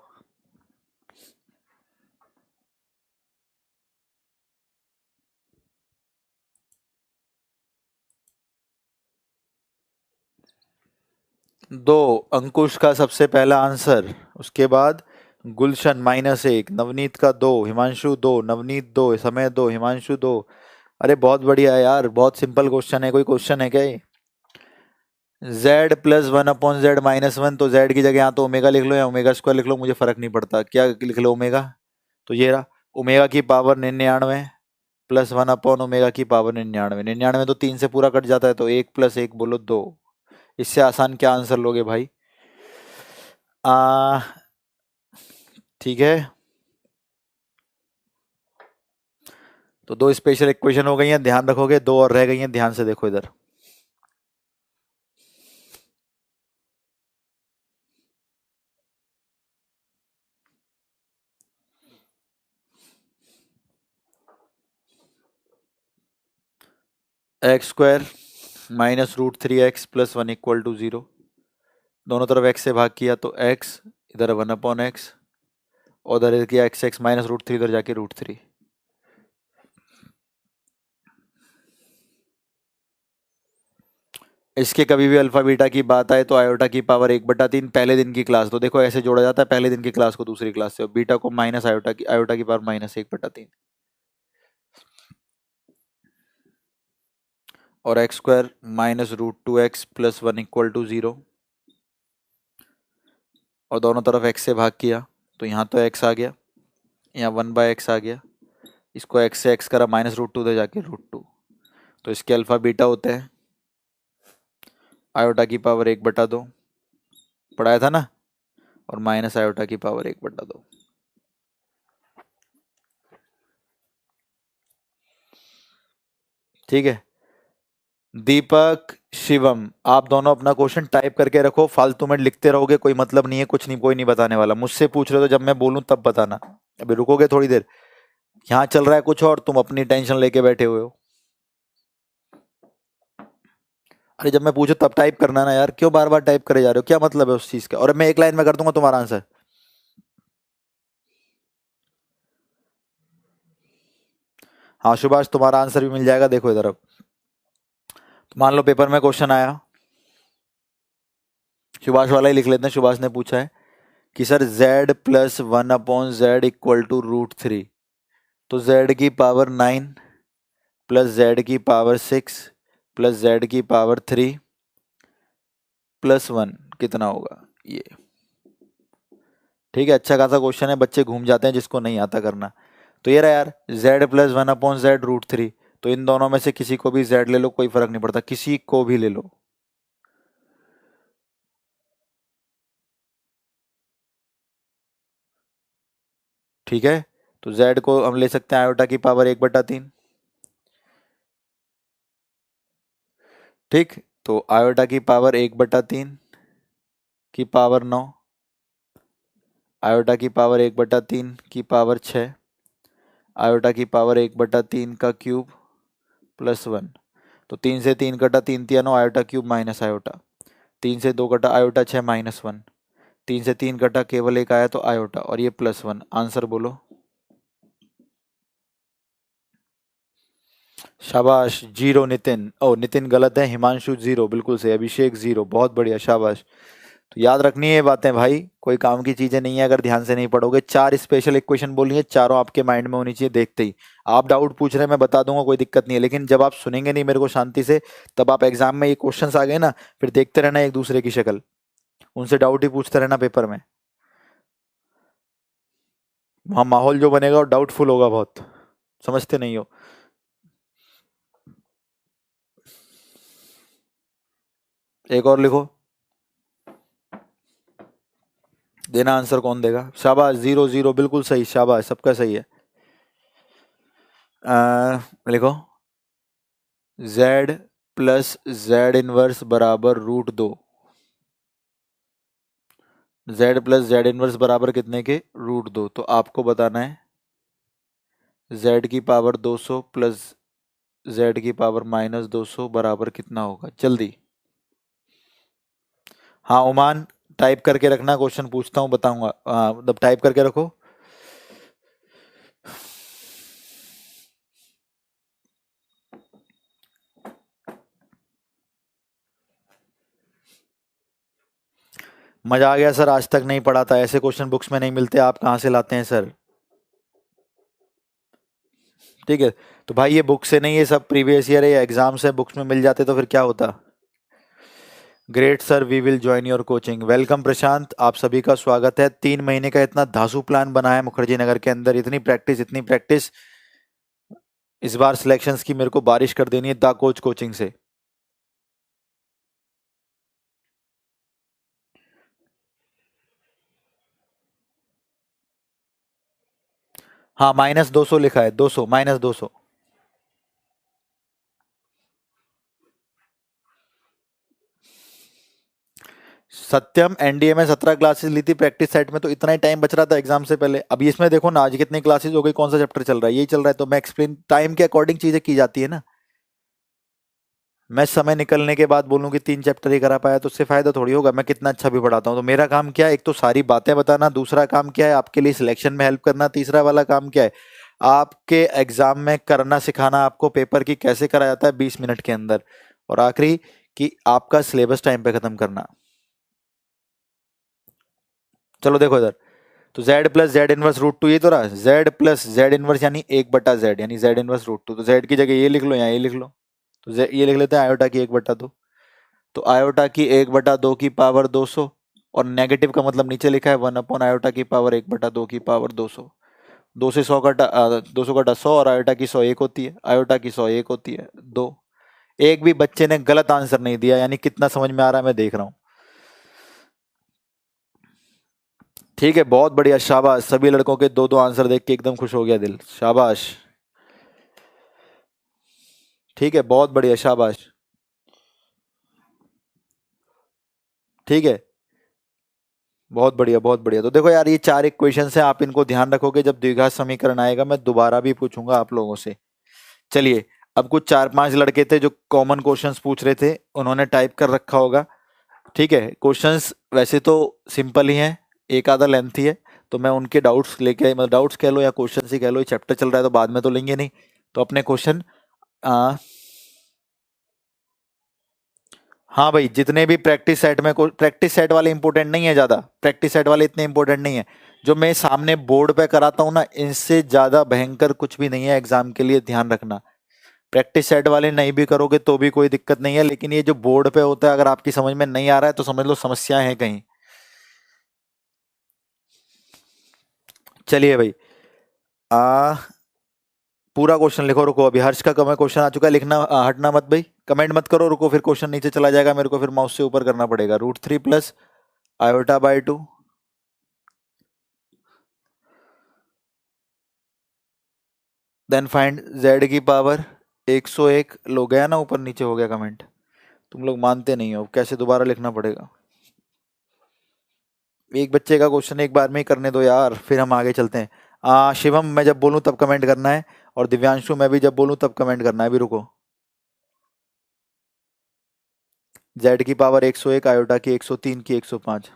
दो, अंकुश का सबसे पहला आंसर, उसके बाद गुलशन -1, नवनीत का 2, हिमांशु 2, नवनीत 2, समय 2, हिमांशु 2। अरे बहुत बढ़िया है यार, बहुत सिंपल क्वेश्चन है, कोई क्वेश्चन है क्या ये। z plus one upon z -1, तो z की जगह यहाँ तो ओमेगा लिख लो या ओमेगा स्क्वायर लिख लो, मुझे फर्क नहीं पड़ता, क्या लिख लो ओमेगा, तो ये रहा ओमेगा की power 99 plus one upon omega की पावर 99, 99 तो 3 से पूरा कट जाता है, तो 1 प्लस 1 बोलो 2। इससे आसान क्या आंसर लोगे भाई। आ ठीक है, तो दो स्पेशल इक्वेशन हो गई हैं, ध्यान रखोगे, दो और रह गई हैं, ध्यान से देखो इधर। X square -√3x plus 1 equal to 0, दोनों तरफ x से भाग किया तो x, इधर 1 अपॉन एक्स, और उधर किया x -√3, इधर जाके √3। इसके कभी भी अल्फा बीटा की बात आए तो आयोटा की पावर 1/3, पहले दिन की क्लास, तो देखो ऐसे जोड़ा जाता है, पहले दिन की क्लास को दूसरी क्लास से, और बीटा को माइनस आयोटा की पावर -1/3, और x square -√2x plus 1 equal to 0, और दोनों तरफ x से भाग किया तो यहाँ तो x आ गया, यहाँ 1/x आ गया, इसको x से x करा -√2 दे जाके √2, तो इसके अल्फा बीटा होते हैं आयोटा की पावर 1/2, पढ़ाया था ना, और माइनस आयोटा की पावर 1/2। ठीक है। दीपक, शिवम, आप दोनों अपना क्वेश्चन टाइप करके रखो, फालतू में लिखते रहोगे कोई मतलब नहीं है, कुछ नहीं, कोई नहीं बताने वाला। मुझसे पूछ रहे हो तो जब मैं बोलूं तब बताना, अभी रुकोगे थोड़ी देर। यहाँ चल रहा है कुछ और, तुम अपनी टेंशन लेके बैठे हुए हो। अरे जब मैं पूछूं तब टाइप करना ना यार, क्यों बार बार टाइप करे जा रहे हो, क्या मतलब है उस चीज का। और मैं एक लाइन में कर दूंगा तुम्हारा आंसर। हाँ सुभाष, तुम्हारा आंसर भी मिल जाएगा, देखो इधर अब। तो मान लो पेपर में क्वेश्चन आया, सुभाष वाला ही लिख लेते हैं। सुभाष ने पूछा है कि sir z plus 1/z equal to √3, तो z की पावर 9 प्लस z की पावर 6 प्लस z की पावर 3 प्लस 1 कितना होगा ये। ठीक है, अच्छा खासा क्वेश्चन है, बच्चे घूम जाते हैं जिसको नहीं आता करना। तो ये रहा यार, z प्लस 1/z √3, तो इन दोनों में से किसी को भी z ले लो, कोई फर्क नहीं पड़ता, किसी को भी ले लो। ठीक है, तो z को हम ले सकते हैं आयोटा की पावर 1/3। ठीक, तो आयोटा की पावर 1/3 की पावर 9, आयोटा की पावर 1/3 की पावर 6, आयोटा की पावर 1/3 का क्यूब प्लस 1। तो 3 से 3 कटा 3 तिया 9, आयोटा क्यूब माइनस आयोटा। 3 से 2 कटा आयोटा 6 माइनस 1। 3 से 3 कटा केवल एक आया तो आयोटा, और ये प्लस 1। आंसर बोलो। शाबाश, जीरो नितिन। ओ नितिन गलत है, हिमांशु जीरो बिल्कुल सही, अभिषेक जीरो, बहुत बढ़िया, शाबाश। तो याद रखनी है ये बातें भाई, कोई काम की चीजें नहीं है अगर ध्यान से नहीं पढ़ोगे। 4 स्पेशल इक्वेशन बोली है, चारों आपके माइंड में होनी चाहिए देखते ही। आप डाउट पूछ रहे हैं, मैं बता दूंगा, कोई दिक्कत नहीं है, लेकिन जब आप सुनेंगे नहीं मेरे को शांति से, तब आप एग्जाम में ये क्वेश्चंस आ गए ना, फिर देखते रहना एक दूसरे की शक्ल, उनसे डाउट ही पूछते रहना पेपर में। वहां माहौल जो बनेगा वो डाउटफुल होगा बहुत, समझते नहीं हो। एक और लिखो, देना आंसर कौन देगा। शाबाश, 0 0 बिल्कुल सही, शाबाश, सबका सही है। लिखो, z प्लस z इनवर्स बराबर √2। z प्लस z इनवर्स बराबर कितने के, √2। तो आपको बताना है z की पावर 200 प्लस z की पावर -200 बराबर कितना होगा, जल्दी। हाँ ओमान, टाइप करके रखना, क्वेश्चन पूछता हूँ बताऊंगा, हाँ मतलब टाइप करके रखो। मजा आ गया सर, आज तक नहीं पढ़ा था, ऐसे क्वेश्चन बुक्स में नहीं मिलते, आप कहाँ से लाते हैं सर। ठीक है, तो भाई ये बुक से नहीं, ये सब प्रीवियस ईयर है, एग्जाम से बुक्स में मिल जाते तो फिर क्या होता। Great sir, we will join your coaching. Welcome Prashant, आप सभी का स्वागत है। 3 महीने का इतना धांसू प्लान बना है मुखर्जी नगर के अंदर, इतनी प्रैक्टिस इतनी प्रैक्टिस। इस बार सिलेक्शंस की मेरे को बारिश कर देनी है द कोच कोचिंग से। हाँ -200 लिखा है, 200 -200। सत्यम, एनडीए में 17 क्लासेस ली थी प्रैक्टिस सेट में, तो इतना ही टाइम बच रहा था एग्जाम से पहले। अभी इसमें देखो ना आज कितनी क्लासेस हो गई, कौन सा चैप्टर चल रहा है, यही चल रहा है, तो मैं एक्सप्लेन टाइम के अकॉर्डिंग चीजें की जाती है ना। मैं समय निकलने के बाद बोलूं कि 3 चैप्टर ही करा पाया, तो उससे फायदा थोड़ी होगा, मैं कितना अच्छा भी पढ़ाता हूँ। तो मेरा काम क्या है, एक तो सारी बातें बताना, दूसरा काम क्या है आपके लिए सिलेक्शन में हेल्प करना, तीसरा वाला काम क्या है आपके एग्जाम में करना सिखाना, आपको पेपर की कैसे करा जाता है 20 मिनट के अंदर, और आखिरी कि आपका सिलेबस टाइम पे खत्म करना। चलो देखो इधर, तो z प्लस जेड इनवर्स √2 ये तो रहा, z प्लस जेड इनवर्स यानी 1/z, यानी z इनवर्स √2, तो z की जगह ये लिख लो या ये लिख लो। तो ये लिख लेते हैं आयोटा की 1/2। तो आयोटा की 1/2 की पावर 200, और नेगेटिव का मतलब नीचे लिखा है 1/आयोटा की पावर 1/2 की पावर 200। 2 से 100 कटा 200 कटा 100, और आयोटा की 100 1 होती है, आयोटा की 100 1 होती है 2। एक भी बच्चे ने गलत आंसर नहीं दिया, यानी कितना समझ में आ रहा है मैं देख रहा हूँ। ठीक है, बहुत बढ़िया, शाबाश। सभी लड़कों के 2 2 आंसर देख के एकदम खुश हो गया दिल, शाबाश। ठीक है, बहुत बढ़िया, शाबाश। ठीक है, बहुत बढ़िया बहुत बढ़िया। तो देखो यार, ये 4 इक्वेशन है, आप इनको ध्यान रखोगे, जब द्विघात समीकरण आएगा मैं दोबारा भी पूछूंगा आप लोगों से। चलिए, अब कुछ 4-5 लड़के थे जो कॉमन क्वेश्चंस पूछ रहे थे, उन्होंने टाइप कर रखा होगा। ठीक है, क्वेश्चंस वैसे तो सिंपल ही हैं, एक आधा लेंथी है, तो मैं उनके डाउट्स लेके, मतलब डाउट्स कह लो या क्वेश्चन ही कह लो, ये चैप्टर चल रहा है तो बाद में तो लेंगे नहीं, तो अपने क्वेश्चन। हाँ भाई, जितने भी प्रैक्टिस सेट में, प्रैक्टिस सेट वाले इंपॉर्टेंट नहीं है ज्यादा, प्रैक्टिस सेट वाले इतने इंपॉर्टेंट नहीं है। जो मैं सामने बोर्ड पे कराता हूँ ना, इनसे ज्यादा भयंकर कुछ भी नहीं है एग्जाम के लिए, ध्यान रखना। प्रैक्टिस सेट वाले नहीं भी करोगे तो भी कोई दिक्कत नहीं है, लेकिन ये जो बोर्ड पे होता है, अगर आपकी समझ में नहीं आ रहा है तो समझ लो समस्या है कहीं। चलिए भाई, आ पूरा क्वेश्चन लिखो, रुको, अभी हर्ष का कमेंट क्वेश्चन आ चुका है, लिखना, हटना मत भाई, कमेंट मत करो, रुको, फिर क्वेश्चन नीचे चला जाएगा, मेरे को फिर माउस से ऊपर करना पड़ेगा। √3 plus iota by 2, then find z की पावर 101। लो, गया ना, ऊपर नीचे हो गया कमेंट। तुम लोग मानते नहीं हो, कैसे दोबारा लिखना पड़ेगा। एक बच्चे का क्वेश्चन एक बार में ही करने दो यार, फिर हम आगे चलते हैं। शिवम, मैं जब बोलूं तब कमेंट करना है, और दिव्यांशु, मैं भी जब बोलूं तब कमेंट करना है, भी रुको। जेड की पावर 101, आयोटा की 103 की 105।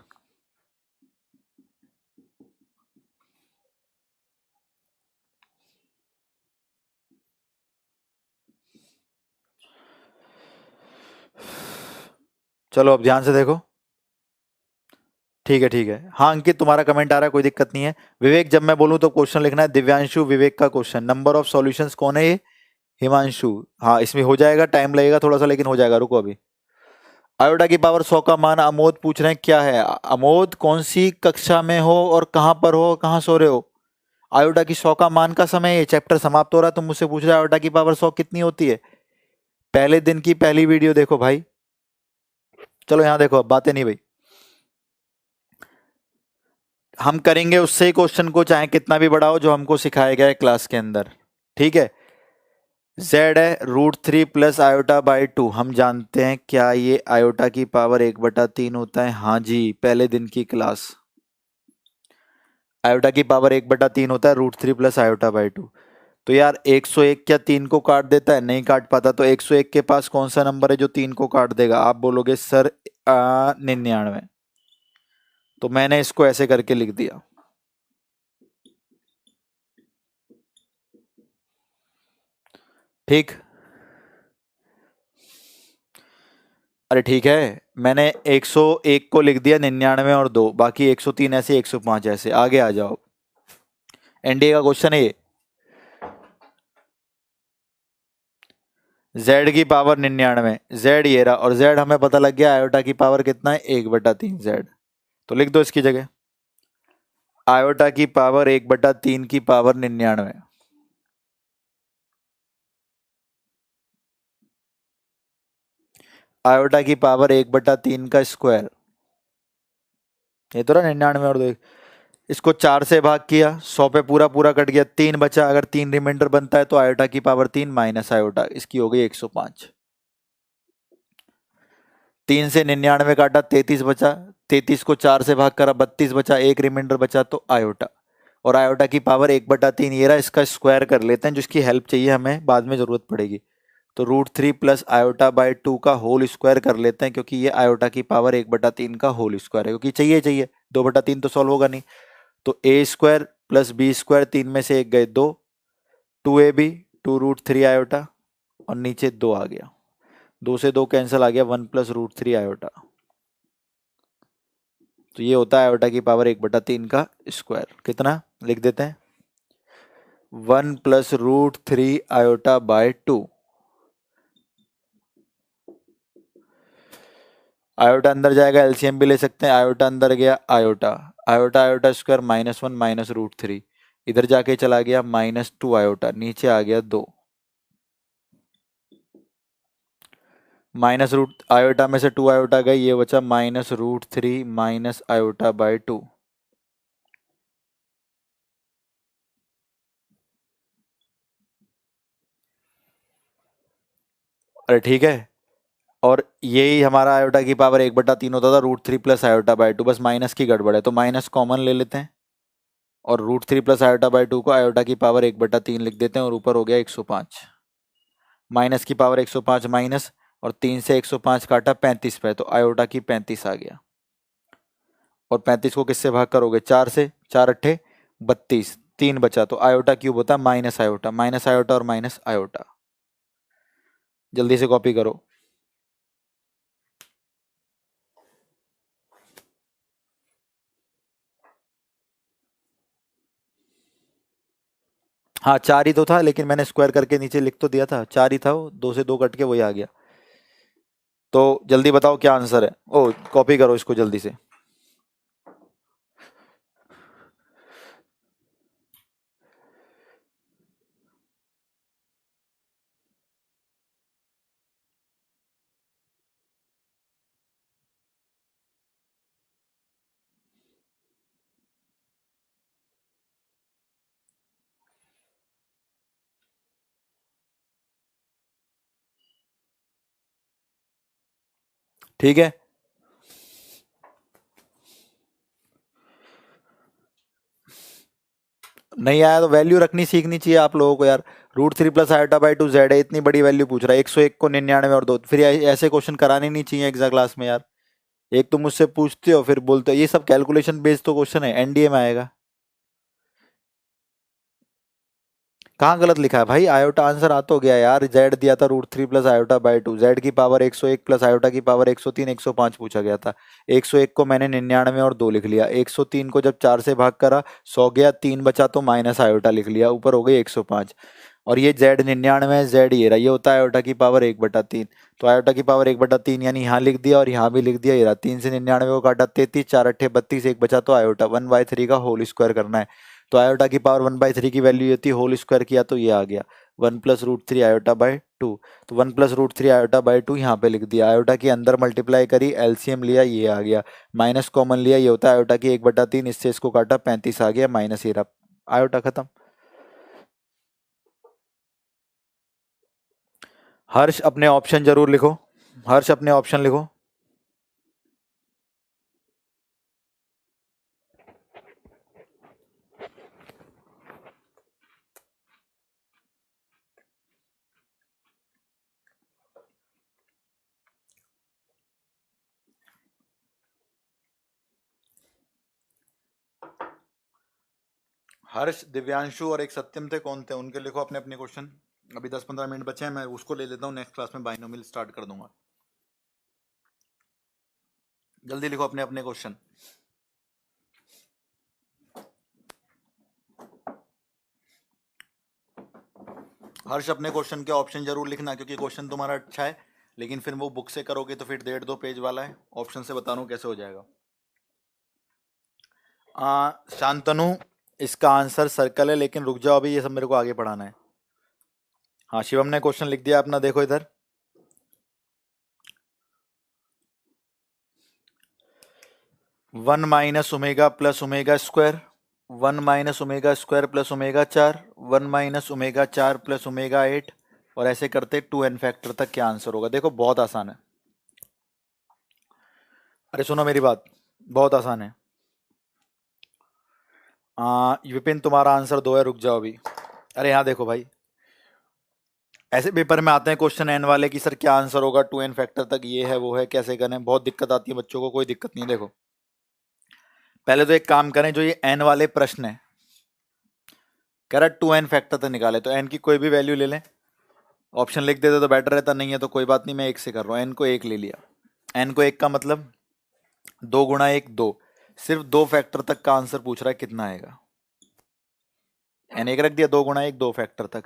चलो अब ध्यान से देखो। ठीक है ठीक है, हाँ अंकित, तुम्हारा कमेंट आ रहा है, कोई दिक्कत नहीं है। विवेक, जब मैं बोलूं तो क्वेश्चन लिखना है। दिव्यांशु, विवेक का क्वेश्चन, नंबर ऑफ सॉल्यूशंस कौन है ये? हिमांशु। हाँ, इसमें हो जाएगा, टाइम लगेगा थोड़ा सा, लेकिन हो जाएगा, रुको अभी। आयोटा की पावर 100 का मान अमोद पूछ रहे हैं क्या है। अमोद, कौन सी कक्षा में हो और कहाँ पर हो, कहाँ सो रहे हो? आयोटा की 100 का मान का समय, ये चैप्टर समाप्त हो रहा है, तुम मुझसे पूछ रहे हो आयोटा की पावर 100 कितनी होती है? पहले दिन की पहली वीडियो देखो भाई। चलो यहाँ देखो, अब बातें नहीं भाई, हम करेंगे उससे ही क्वेश्चन को, चाहे कितना भी बड़ा हो, जो हमको सिखाया गया है क्लास के अंदर। ठीक है, जेड है √3 प्लस आयोटा बाई 2, हम जानते हैं क्या ये आयोटा की पावर 1/3 होता है? हाँ जी, पहले दिन की क्लास। आयोटा की पावर 1/3 होता है √3 प्लस आयोटा बाई 2। तो यार 101 क्या 3 को काट देता है? नहीं काट पाता। तो 101 के पास कौन सा नंबर है जो 3 को काट देगा? आप बोलोगे सर 99। तो मैंने इसको ऐसे करके लिख दिया। ठीक, अरे ठीक है, मैंने 101 को लिख दिया, 99 और 2, बाकी 103 ऐसे, 105 ऐसे। आगे आ जाओ, एनडीए का क्वेश्चन है ये। जेड की पावर 99, जेड ये रहा, और जेड हमें पता लग गया आयोटा की पावर कितना है, 1/3 जेड। तो लिख दो इसकी जगह, आयोटा की पावर 1/3 की पावर 99। आयोटा की पावर 1/3 का स्क्वायर, ये तो रहा 99 और 2। इसको 4 से भाग किया, 100 पे पूरा पूरा कट गया, 3 बचा। अगर 3 रिमाइंडर बनता है तो आयोटा की पावर 3 माइनस आयोटा, इसकी हो गई 105। 3 से 99 काटा, 33 बचा। 33 को 4 से भाग करा, 32 बचा, एक रिमाइंडर बचा तो आयोटा। और आयोटा की पावर 1/3 ये रहा, इसका स्क्वायर कर लेते हैं, जिसकी हेल्प चाहिए हमें, बाद में जरूरत पड़ेगी। तो √3 प्लस आयोटा बाई 2 का होल स्क्वायर कर लेते हैं, क्योंकि ये आयोटा की पावर 1/3 का होल स्क्वायर है, क्योंकि चाहिए चाहिए, 2/3 तो सॉल्व होगा नहीं। तो ए स्क्वायर प्लस बी स्क्वायर, 3 में से एक गए 2, 2ab, 2√3 आयोटा, और नीचे 2 आ गया, 2 से 2 कैंसिल, आ गया 1 प्लस √3 आयोटा। तो ये होता है आयोटा की पावर 1/3 का स्क्वायर। कितना लिख देते हैं? 1 प्लस √3 आयोटा बाय 2। आयोटा अंदर जाएगा, एलसीएम भी ले सकते हैं, आयोटा अंदर गया, iota iota iota square -1 minus √3, इधर जाके चला गया -2 आयोटा, नीचे आ गया 2, माइनस रूट आयोटा में से 2 आयोटा गई, ये बचा -√3 माइनस आयोटा बाय 2। अरे ठीक है, और यही हमारा आयोटा की पावर 1/3 होता था √3 प्लस आयोटा बाय 2, बस माइनस की गड़बड़ है तो माइनस कॉमन ले लेते हैं और √3 प्लस आयोटा बाय 2 को आयोटा की पावर 1/3 लिख देते हैं और ऊपर हो गया 105। माइनस की पावर 105 माइनस, और 3 से 105 काटा 35 पे, तो आयोटा की 35 आ गया। और 35 को किससे भाग करोगे? 4 से, 4 अट्ठे 32, 3 बचा, तो आयोटा क्यूब होता है माइनस आयोटा और माइनस आयोटा। जल्दी से कॉपी करो। हाँ 4 ही तो था, लेकिन मैंने स्क्वायर करके नीचे लिख तो दिया था, 4 ही था वो, 2 से 2 कट के वही आ गया। तो जल्दी बताओ क्या आंसर है। ओ कॉपी करो इसको जल्दी से। ठीक है, नहीं आया तो वैल्यू रखनी सीखनी चाहिए आप लोगों को यार। √3 प्लस आयोटा बाई 2 जेड है, इतनी बड़ी वैल्यू पूछ रहा है, 101 को 99 और 2, फिर ऐसे क्वेश्चन कराने नहीं चाहिए एग्जाम क्लास में यार। एक तो मुझसे पूछते हो फिर बोलते हो, ये सब कैलकुलेशन बेस्ड तो क्वेश्चन है, एनडीए में आएगा। कहाँ गलत लिखा है भाई? आयोटा आंसर आ तो गया यार, जेड दिया था √3 प्लस आयोटा बाई 2, जेड की पावर 101 प्लस आयोटा की पावर 103 105 पूछा गया था। 101 को मैंने 99 और 2 लिख लिया, 103 को जब 4 से भाग करा 100 गया, 3 बचा तो माइनस आयोटा लिख लिया, ऊपर हो गई 105। और ये जेड 99 है, जेड ये रहा, ये होता है आयोटा की पावर 1/3। तो आयोटा की पावर 1/3 यानी यहाँ लिख दिया और यहाँ भी लिख दिया, ये रहा। 3 से 99 को काटा 33, 4 अट्ठे 32, एक बचा तो आयोटा 1/3 का होल स्क्वायर करना है। तो आयोटा की पावर 1/3 की वैल्यू ये थी, होल स्क्वायर किया तो ये आ गया 1 प्लस √3 आयोटा बाय 2। तो 1 प्लस √3 आयोटा बाय 2 यहाँ पे लिख दिया, आयोटा के अंदर मल्टीप्लाई करी, एलसीएम लिया, ये आ गया, माइनस कॉमन लिया, ये होता है आयोटा की 1/3, इससे इसको काटा 35 आ गया, माइनस, ये रहा आयोटा खत्म। हर्ष अपने ऑप्शन जरूर लिखो, हर्ष अपने ऑप्शन लिखो। हर्ष, दिव्यांशु और एक सत्यम थे, कौन थे? उनके लिखो अपने अपने क्वेश्चन। अभी 10-15 मिनट बचे हैं, मैं उसको ले लेता हूँ, नेक्स्ट क्लास में बाइनोमियल स्टार्ट कर दूंगा। जल्दी लिखो अपने अपने क्वेश्चन। हर्ष अपने क्वेश्चन के ऑप्शन जरूर लिखना, क्योंकि क्वेश्चन तुम्हारा अच्छा है, लेकिन फिर वो बुक से करोगे तो फिर 1.5-2 पेज वाला है, ऑप्शन से बता रहा हूँ कैसे हो जाएगा। शांतनु, इसका आंसर सर्कल है, लेकिन रुक जाओ अभी, ये सब मेरे को आगे पढ़ाना है। हाँ शिवम ने क्वेश्चन लिख दिया अपना, देखो इधर। 1 minus omega plus omega square, 1 minus omega square plus omega 4, 1 minus omega 4 plus omega 8, और ऐसे करते 2n फैक्टर तक क्या आंसर होगा। देखो बहुत आसान है, अरे सुनो मेरी बात, बहुत आसान है। विपिन तुम्हारा आंसर 2 है, रुक जाओ अभी। अरे यहाँ देखो भाई, ऐसे पेपर में आते हैं क्वेश्चन एन वाले कि सर क्या आंसर होगा 2n फैक्टर तक, ये है वो है, कैसे करें, बहुत दिक्कत आती है बच्चों को। कोई दिक्कत नहीं, देखो पहले तो एक काम करें, जो ये एन वाले प्रश्न है, कह रहा 2n फैक्टर तक निकाले, तो एन की कोई भी वैल्यू ले लें, ऑप्शन लिख देते तो बेटर रहता, नहीं है तो कोई बात नहीं, मैं एक से कर रहा हूँ। एन को एक ले लिया, एन को एक का मतलब 2 गुणा 1 2, सिर्फ 2 फैक्टर तक का आंसर पूछ रहा है, कितना आएगा। एन एक रख दिया, 2 गुणा 1 2 फैक्टर तक,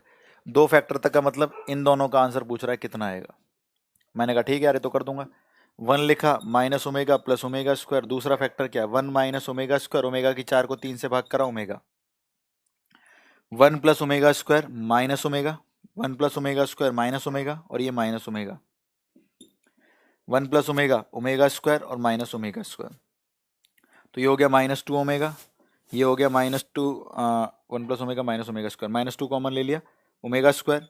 2 फैक्टर तक का मतलब इन दोनों का आंसर पूछ रहा है, कितना आएगा। मैंने कहा ठीक है यार, तो कर दूंगा। 1 लिखा, minus omega plus omega square, दूसरा फैक्टर क्या है, 1 माइनस ओमेगा स्क्वायर, ओमेगा की 4 को 3 से भाग करा omega, 1 plus omega square minus omega, 1 plus omega square minus omega, और ये minus omega, 1 plus omega omega square और माइनस ओमेगा स्क्वायर, तो ये हो गया -2 ओमेगा, ये हो गया -2, 1 plus omega minus omega square, -2 common ले लिया, ओमेगा स्क्वायर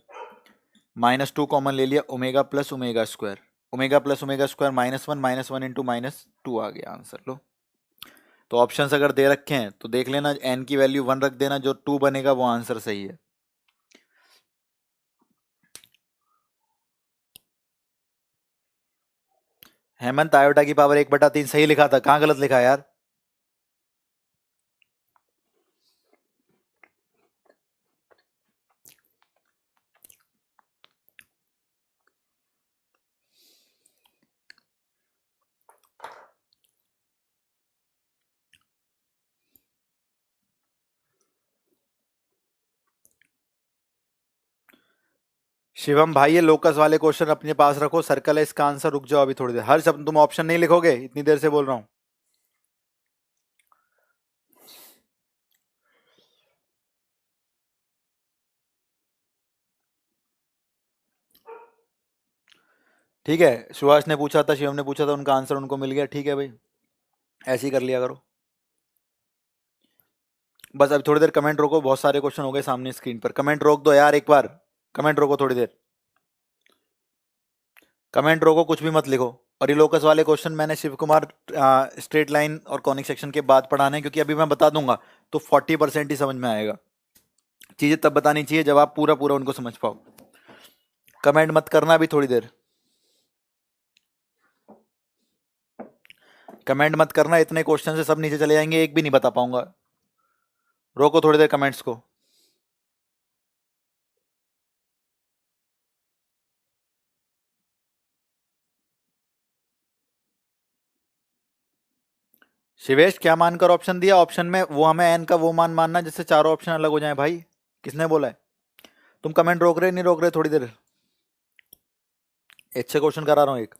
-2 कॉमन ले लिया, omega plus omega square, omega plus omega square -1 into -2 आ गया आंसर। लो, तो ऑप्शंस अगर दे रखे हैं तो देख लेना, n की वैल्यू 1 रख देना, जो 2 बनेगा वो आंसर सही है। हेमंत, आयोटा की पावर 1/3 सही लिखा था, कहाँ गलत लिखा यार? शिवम भाई, ये लोकस वाले क्वेश्चन अपने पास रखो, सर्कल है इसका आंसर। रुक जाओ अभी थोड़ी देर, हर शब्द तुम ऑप्शन नहीं लिखोगे, इतनी देर से बोल रहा हूं। ठीक है, सुभाष ने पूछा था, शिवम ने पूछा था, उनका आंसर उनको मिल गया। ठीक है भाई, ऐसे ही कर लिया करो। बस अभी थोड़ी देर कमेंट रोको, बहुत सारे क्वेश्चन हो गए सामने स्क्रीन पर। कमेंट रोक दो यार, एक बार कमेंट रोको थोड़ी देर, कमेंट रोको, कुछ भी मत लिखो। और ये लोकस वाले क्वेश्चन मैंने शिव कुमार स्ट्रेट लाइन और कॉनिक सेक्शन के बाद पढ़ाने हैं, क्योंकि अभी मैं बता दूंगा तो 40% ही समझ में आएगा। चीजें तब बतानी चाहिए जब आप पूरा पूरा उनको समझ पाओ। कमेंट मत करना अभी थोड़ी देर, कमेंट मत करना, इतने क्वेश्चन से सब नीचे चले जाएंगे, एक भी नहीं बता पाऊंगा। रोको थोड़ी देर कमेंट्स को। शिवेश, क्या मानकर ऑप्शन दिया? ऑप्शन में वो हमें एन का वो मान मानना जिससे चारों ऑप्शन अलग हो जाए भाई। किसने बोला है? तुम कमेंट रोक रहे नहीं रोक रहे? थोड़ी देर, अच्छे क्वेश्चन करा रहा हूं एक।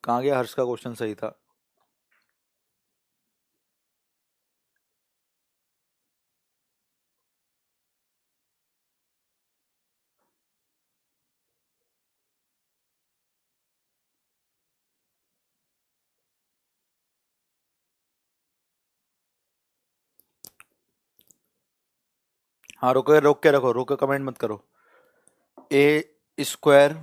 कहाँ गया? हर्ष का क्वेश्चन सही था। हाँ, रोको, रोक के रखो, रोको, कमेंट मत करो। A square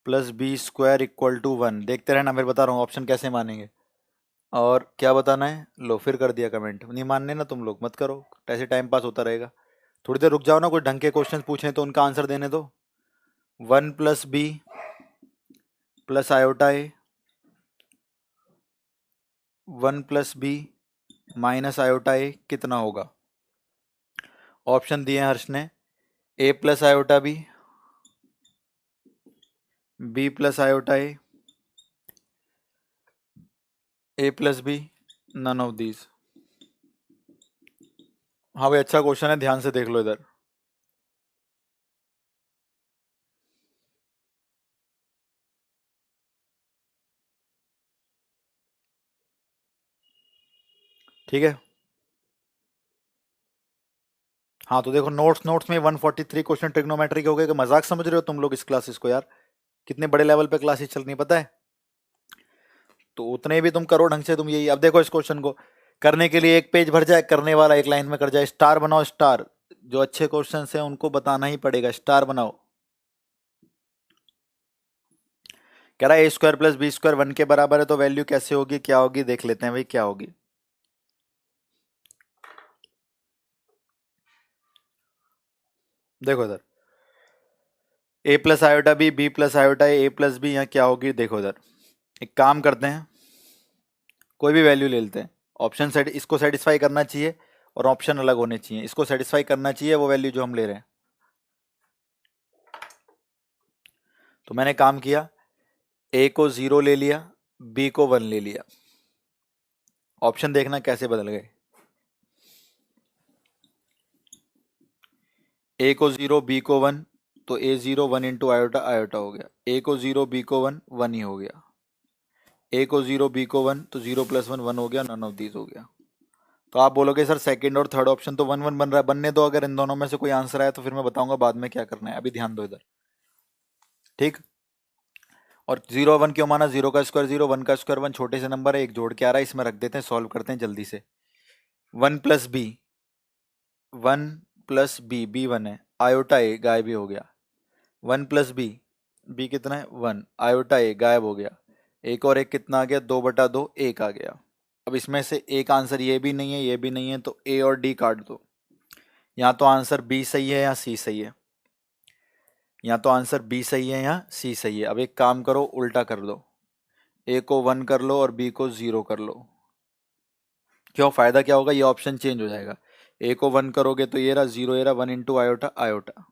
plus B square equal to 1, देखते रहना, मैं बता रहा हूँ ऑप्शन कैसे मानेंगे। और क्या बताना है? लो, फिर कर दिया कमेंट। नहीं मानने ना तुम लोग, मत करो, ऐसे टाइम पास होता रहेगा। थोड़ी देर रुक जाओ ना, कोई ढंग के क्वेश्चन पूछें तो उनका आंसर देने दो। 1 + b plus iota a, 1 + b minus iota a कितना होगा? ऑप्शन दिए हैं हर्ष ने, a + iota b + iota a + b, none of these. हाँ भाई, अच्छा क्वेश्चन है, ध्यान से देख लो इधर। ठीक है, हाँ तो देखो, नोट्स नोट्स में 143 क्वेश्चन ट्रिग्नोमेट्री के हो गए। कि मजाक समझ रहे हो तुम लोग इस क्लासेस को यार? कितने बड़े लेवल पे क्लासेस चल रही है पता है? तो उतने भी तुम करो ढंग से। तुम यही, अब देखो इस क्वेश्चन को करने के लिए एक पेज भर जाए, करने वाला एक लाइन में कर जाए। स्टार बनाओ, स्टार। जो अच्छे क्वेश्चन हैं उनको बताना ही पड़ेगा, स्टार बनाओ। कह रहा है a² + b² 1 के बराबर है, तो वैल्यू कैसे होगी, क्या होगी, देख लेते हैं भाई क्या होगी। देखो इधर, a + iota b + iota a + b, यहाँ क्या होगी देखो इधर। एक काम करते हैं, कोई भी वैल्यू ले लेते हैं। ऑप्शन सेट इसको सेटिस्फाई करना चाहिए और ऑप्शन अलग होने चाहिए। इसको सेटिस्फाई करना चाहिए वो वैल्यू जो हम ले रहे हैं। तो मैंने काम किया, ए को 0 ले लिया, बी को 1 ले लिया। ऑप्शन देखना कैसे बदल गए। ए को 0 बी को 1, तो a0 1 इंटू आयोटा, आयोटा हो गया। ए को 0 बी को 1, 1 ही हो गया। ए को 0 बी को 1, तो 0 + 1 1 हो गया, नन ऑफ दीज हो गया। तो आप बोलोगे सर सेकंड और थर्ड ऑप्शन तो 1 1 बन रहा है, बनने दो। अगर इन दोनों में से कोई आंसर आया तो फिर मैं बताऊंगा बाद में क्या करना है, अभी ध्यान दो इधर। ठीक। और 0 1 क्यों माना? 0 का स्क्वायर 0, 1 का स्क्वायर 1, छोटे से नंबर है, एक जोड़ के आ रहा है, इसमें रख देते हैं, सॉल्व करते हैं जल्दी से। One plus b, one plus b, b one है, आयोटा ए गायब ही हो गया, वन प्लस बी, बी कितना है 1, आयोटा ए गायब हो गया, एक और एक कितना आ गया 2/2, एक आ गया। अब इसमें से एक आंसर ये भी नहीं है ये भी नहीं है, तो ए और डी काट दो। या तो आंसर बी सही है या सी सही है, या तो आंसर बी सही है या सी सही है। अब एक काम करो, उल्टा कर लो, ए को 1 कर लो और बी को 0 कर लो। क्यों, फायदा क्या होगा, ये ऑप्शन चेंज हो जाएगा। ए को 1 करोगे तो ये रहा 0, ये रहा 1 इंटू आयोटा, आयोटा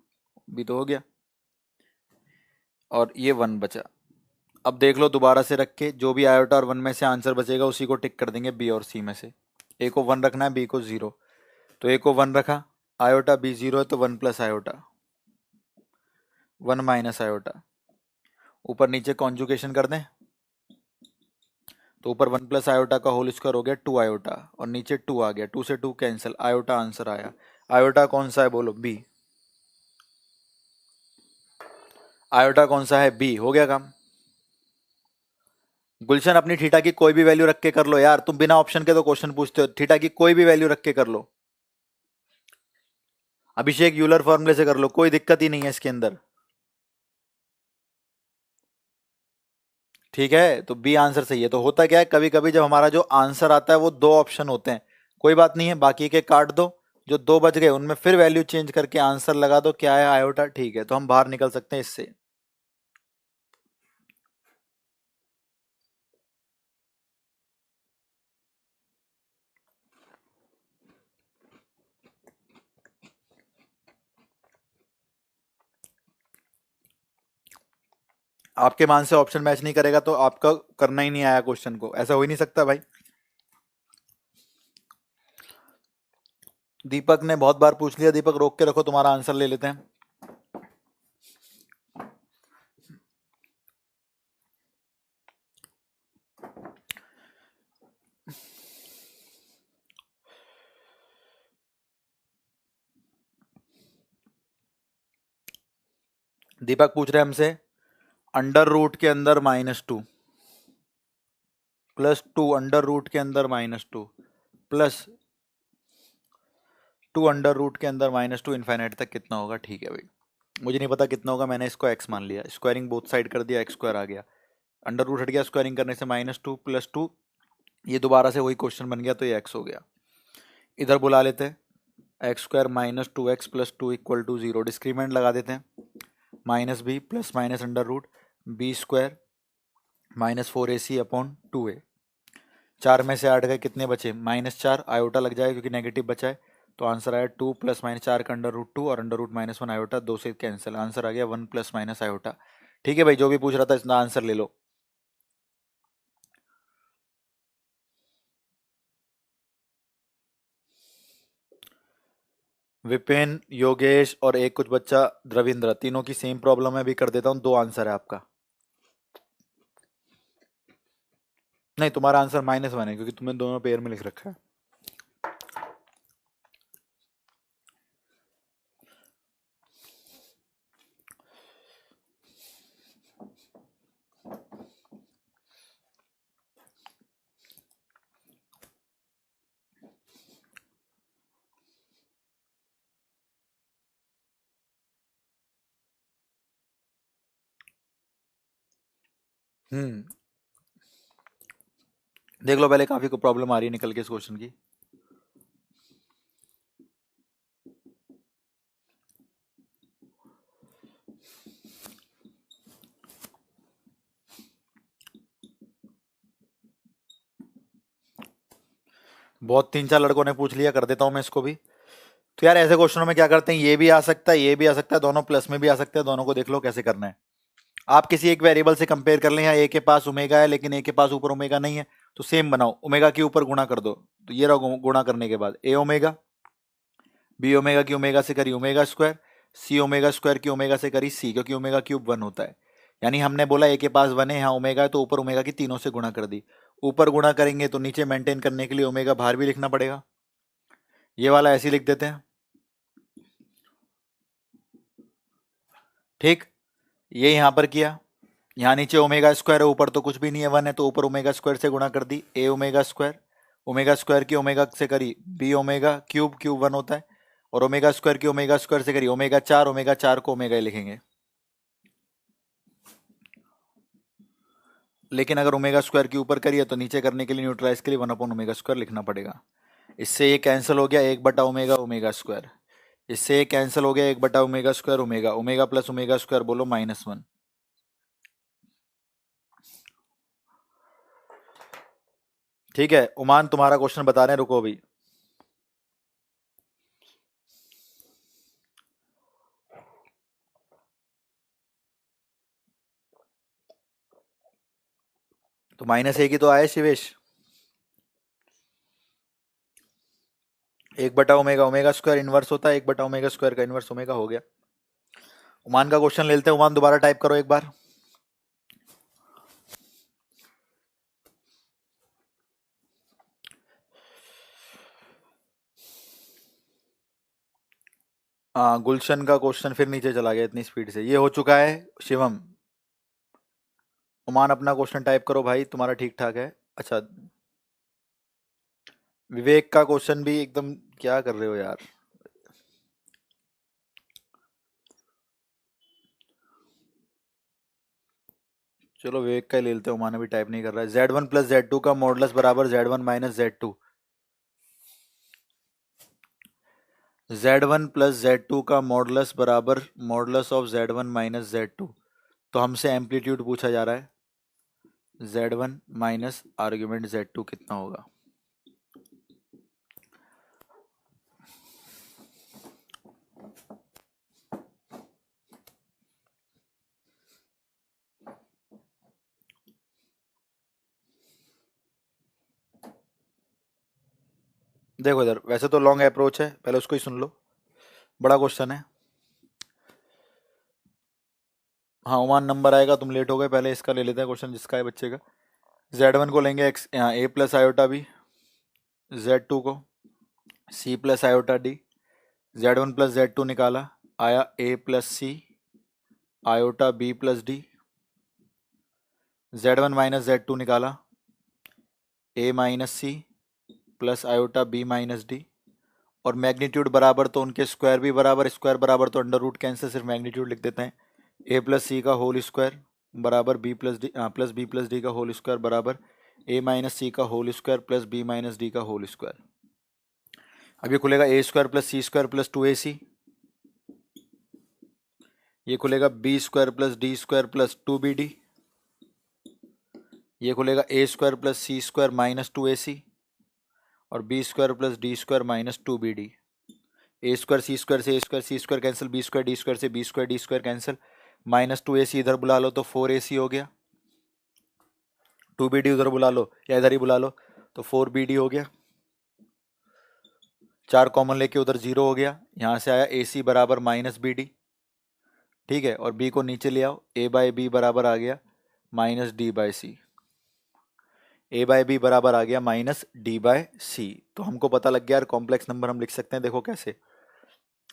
बी तो हो गया, और ये 1 बचा। अब देख लो दोबारा से रख के, जो भी आयोटा और 1 में से आंसर बचेगा उसी को टिक कर देंगे बी और सी में से। ए को 1 रखना है, बी को 0, तो ए को 1 रखा, आयोटा बी 0 है तो 1 प्लस आयोटा, 1 माइनस आयोटा, ऊपर नीचे कॉन्जुगेशन कर दें, तो ऊपर 1 प्लस आयोटा का होल स्क्वायर हो गया 2 आयोटा, और नीचे 2 आ गया, 2 से 2 कैंसिल, आयोटा आंसर आया। आयोटा कौन सा है बोलो, बी। आयोटा कौन सा है, बी। हो गया काम। गुलशन अपनी थीटा की कोई भी वैल्यू रख के कर लो यार, तुम बिना ऑप्शन के तो क्वेश्चन पूछते हो, थीटा की कोई भी वैल्यू रख के कर लो। अभिषेक यूलर फॉर्मूले से कर लो, कोई दिक्कत ही नहीं है इसके अंदर। ठीक है, तो बी आंसर सही है। तो होता क्या है, कभी कभी जब हमारा जो आंसर आता है वो दो ऑप्शन होते हैं, कोई बात नहीं है, बाकी के काट दो, जो दो बच गए उनमें फिर वैल्यू चेंज करके आंसर लगा दो, क्या है आयोटा, ठीक है, तो हम बाहर निकल सकते हैं इससे। आपके मान से ऑप्शन मैच नहीं करेगा तो आपका करना ही नहीं आया क्वेश्चन को, ऐसा हो ही नहीं सकता भाई। दीपक ने बहुत बार पूछ लिया, दीपक रोक के रखो, तुम्हारा आंसर ले लेते हैं। दीपक पूछ रहे हैं हमसे, अंडर रूट के अंदर -2 +2 अंडर रूट के अंदर -2 प्लस 2 अंडर रूट के अंदर -2 इनफाइनाइट तक कितना होगा। ठीक है भाई, मुझे नहीं पता कितना होगा, मैंने इसको x मान लिया, स्क्वायरिंग बोथ साइड कर दिया, x² आ गया, अंडर रूट हट गया, स्क्वायरिंग करने से -2 +2, ये दोबारा से वही क्वेश्चन बन गया, तो ये x हो गया। इधर बुला लेते हैं, x² -2x + 2 = 0, डिस्क्रीमेंट लगा देते हैं, -b plus minus under root b² -4ac/2a, 4 में से 8 गए, कितने बचे, -4, आयोटा लग जाएगा क्योंकि नेगेटिव बचा है, तो आंसर आया 2 + -4 का अंडर रूट 2 और अंडर रूट -1 आयोटा, 2 से कैंसिल, आंसर आ गया 1 + आयोटा। ठीक है भाई, जो भी पूछ रहा था इसका आंसर ले लो। विपिन, योगेश और एक कुछ बच्चा द्रविंद्र, तीनों की सेम प्रॉब्लम है, भी कर देता हूँ, 2 आंसर है आपका। नहीं, तुम्हारा आंसर -1 है क्योंकि तुमने दोनों पेयर में लिख रखा है। देख लो पहले, काफी को प्रॉब्लम आ रही है निकल के इस क्वेश्चन की। बहुत 3-4 लड़कों ने पूछ लिया, कर देता हूं मैं इसको भी। तो यार ऐसे क्वेश्चनों में क्या करते हैं, ये भी आ सकता है, ये भी आ सकता है, दोनों प्लस में भी आ सकते हैं, दोनों को देख लो कैसे करना है। आप किसी एक वेरिएबल से कंपेयर कर लें, यहाँ ए के पास ओमेगा है लेकिन ए के पास ऊपर ओमेगा नहीं है, तो सेम बनाओ, ओमेगा के ऊपर गुणा कर दो, तो ये रहा गुणा करने के बाद ए ओमेगा, बी ओमेगा की ओमेगा से करी ओमेगा स्क्वायर, सी ओमेगा स्क्वायर की ओमेगा से करी सी, क्योंकि ओमेगा क्यूब 1 होता है। यानी हमने बोला ए के पास 1 है, यहाँ ओमेगा है, तो ऊपर ओमेगा की तीनों से गुणा कर दी। ऊपर गुणा करेंगे तो नीचे मेंटेन करने के लिए ओमेगा बाहर भी लिखना पड़ेगा, ये वाला ऐसे ही लिख देते हैं। ठीक, ये यहां पर किया, यहाँ नीचे ओमेगा स्क्वायर है, ऊपर तो कुछ भी नहीं है 1 है, तो ऊपर ओमेगा स्क्वायर से गुणा कर दी, ए ओमेगा स्क्वायर ओमेगा स्क्वायर की ओमेगा से करी बी ओमेगा क्यूब, क्यूब 1 होता है, और ओमेगा स्क्वायर की ओमेगा स्क्वायर से करी ओमेगा 4 को ओमेगा ही लिखेंगे। लेकिन अगर ओमेगा स्क्वायर के ऊपर करिए तो नीचे करने के लिए न्यूट्रलाइज के लिए 1 अपॉन ओमेगा स्क्वायर लिखना पड़ेगा। इससे ये कैंसिल हो गया 1/ओमेगा ओमेगा स्क्वायर, इससे ये कैंसिल हो गया 1/ओमेगा square omega, omega plus omega square बोलो -1। ठीक है उमान, तुम्हारा क्वेश्चन बता रहे हैं, रुको अभी। तो -1 ही तो आया शिवेश। 1/ओमेगा ओमेगा स्क्वायर इनवर्स होता है, 1/ओमेगा स्क्वायर का इनवर्स ओमेगा हो गया। उमान का क्वेश्चन लेते हैं। उमान दोबारा टाइप करो एक बार। हाँ, गुलशन का क्वेश्चन फिर नीचे चला गया इतनी स्पीड से। ये हो चुका है शिवम। उमान अपना क्वेश्चन टाइप करो भाई, तुम्हारा ठीक ठाक है। अच्छा, विवेक का क्वेश्चन भी एकदम, क्या कर रहे हो यार। चलो विवेक का ही ले लेते हैं, उमान भी टाइप नहीं कर रहा है। Z1 प्लस Z2 का मॉडुलस बराबर Z1 minus Z2। Z1 plus Z2 का मॉडुलस बराबर modulus of Z1 minus Z2। तो हमसे एम्पलीट्यूड पूछा जा रहा है। Z1 माइनस आर्ग्यूमेंट Z2 कितना होगा। देखो इधर, वैसे तो लॉन्ग अप्रोच है, पहले उसको ही सुन लो, बड़ा क्वेश्चन है। हाँ उमान, नंबर आएगा, तुम लेट हो गए, पहले इसका ले लेते हैं क्वेश्चन जिसका है बच्चे का। Z1 को लेंगे x A plus iota b, Z2 को C plus iota d. Z1 plus Z2 निकाला, आया A plus c iota b plus d. Z1 minus Z2 निकाला, A minus c plus iota b minus d. और magnitude बराबर तो उनके square भी बराबर, स्क्वायर बराबर तो अंडर रूट कैंसिल, सिर्फ मैग्नीट्यूड लिख देते हैं। A प्लस सी का होल स्क्वायर बराबर b plus d plus B plus D का होल स्क्वायर बराबर A माइनस सी का whole square plus B minus D का होल स्क्वायर। अब ये खुलेगा A square plus C square plus 2AC। ये खुलेगा B square plus D square plus 2BD। ये खुलेगा A square plus C square minus 2AC और B square plus D square minus 2BD। A square C square से C square cancel, B square D square से B square D square cancel, -2AC इधर बुला लो तो 4AC हो गया, 2BD उधर बुला लो या इधर ही बुला लो तो 4BD हो गया। 4 कॉमन लेके उधर 0 हो गया, यहाँ से आया AC बराबर -BD। ठीक है, और B को नीचे ले आओ, A बाई बी बराबर आ गया -D by c. A by b बराबर आ गया -D बाई सी। तो हमको पता लग गया यार, कॉम्प्लेक्स नंबर हम लिख सकते हैं। देखो कैसे,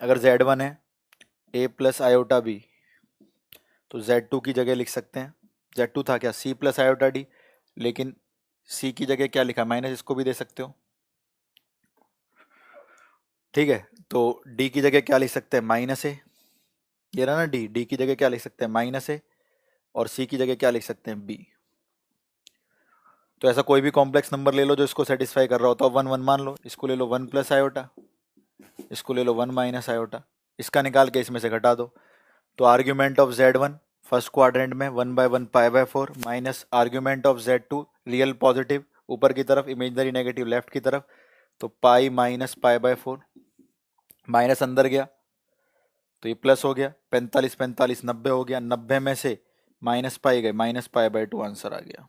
अगर Z1 है A प्लस आयोटा बी तो Z2 की जगह लिख सकते हैं, Z2 था क्या C प्लस आयोटा डी, लेकिन C की जगह क्या लिखा, माइनस, इसको भी दे सकते हो। ठीक है, तो D की जगह क्या लिख सकते हैं, -A। ये रहा ना D की जगह क्या लिख सकते हैं, -A, और C की जगह क्या लिख सकते हैं, B। तो ऐसा कोई भी कॉम्प्लेक्स नंबर ले लो जो इसको सेटिस्फाई कर रहा हो, तो 1 1 मान लो, इसको ले लो 1 प्लस आयोटा, इसको ले लो 1 माइनस आयोटा, इसका निकाल के इसमें से घटा दो। तो argument of Z1 first quadrant में 1/1 π/4 minus argument of Z2 real positive ऊपर की तरफ, इमेजनरी नेगेटिव लेफ्ट की तरफ, तो पाई माइनस π/4, माइनस अंदर गया तो ये प्लस हो गया, 45 45 90 हो गया, 90 में से माइनस पाई गए, -π/2 आंसर आ गया।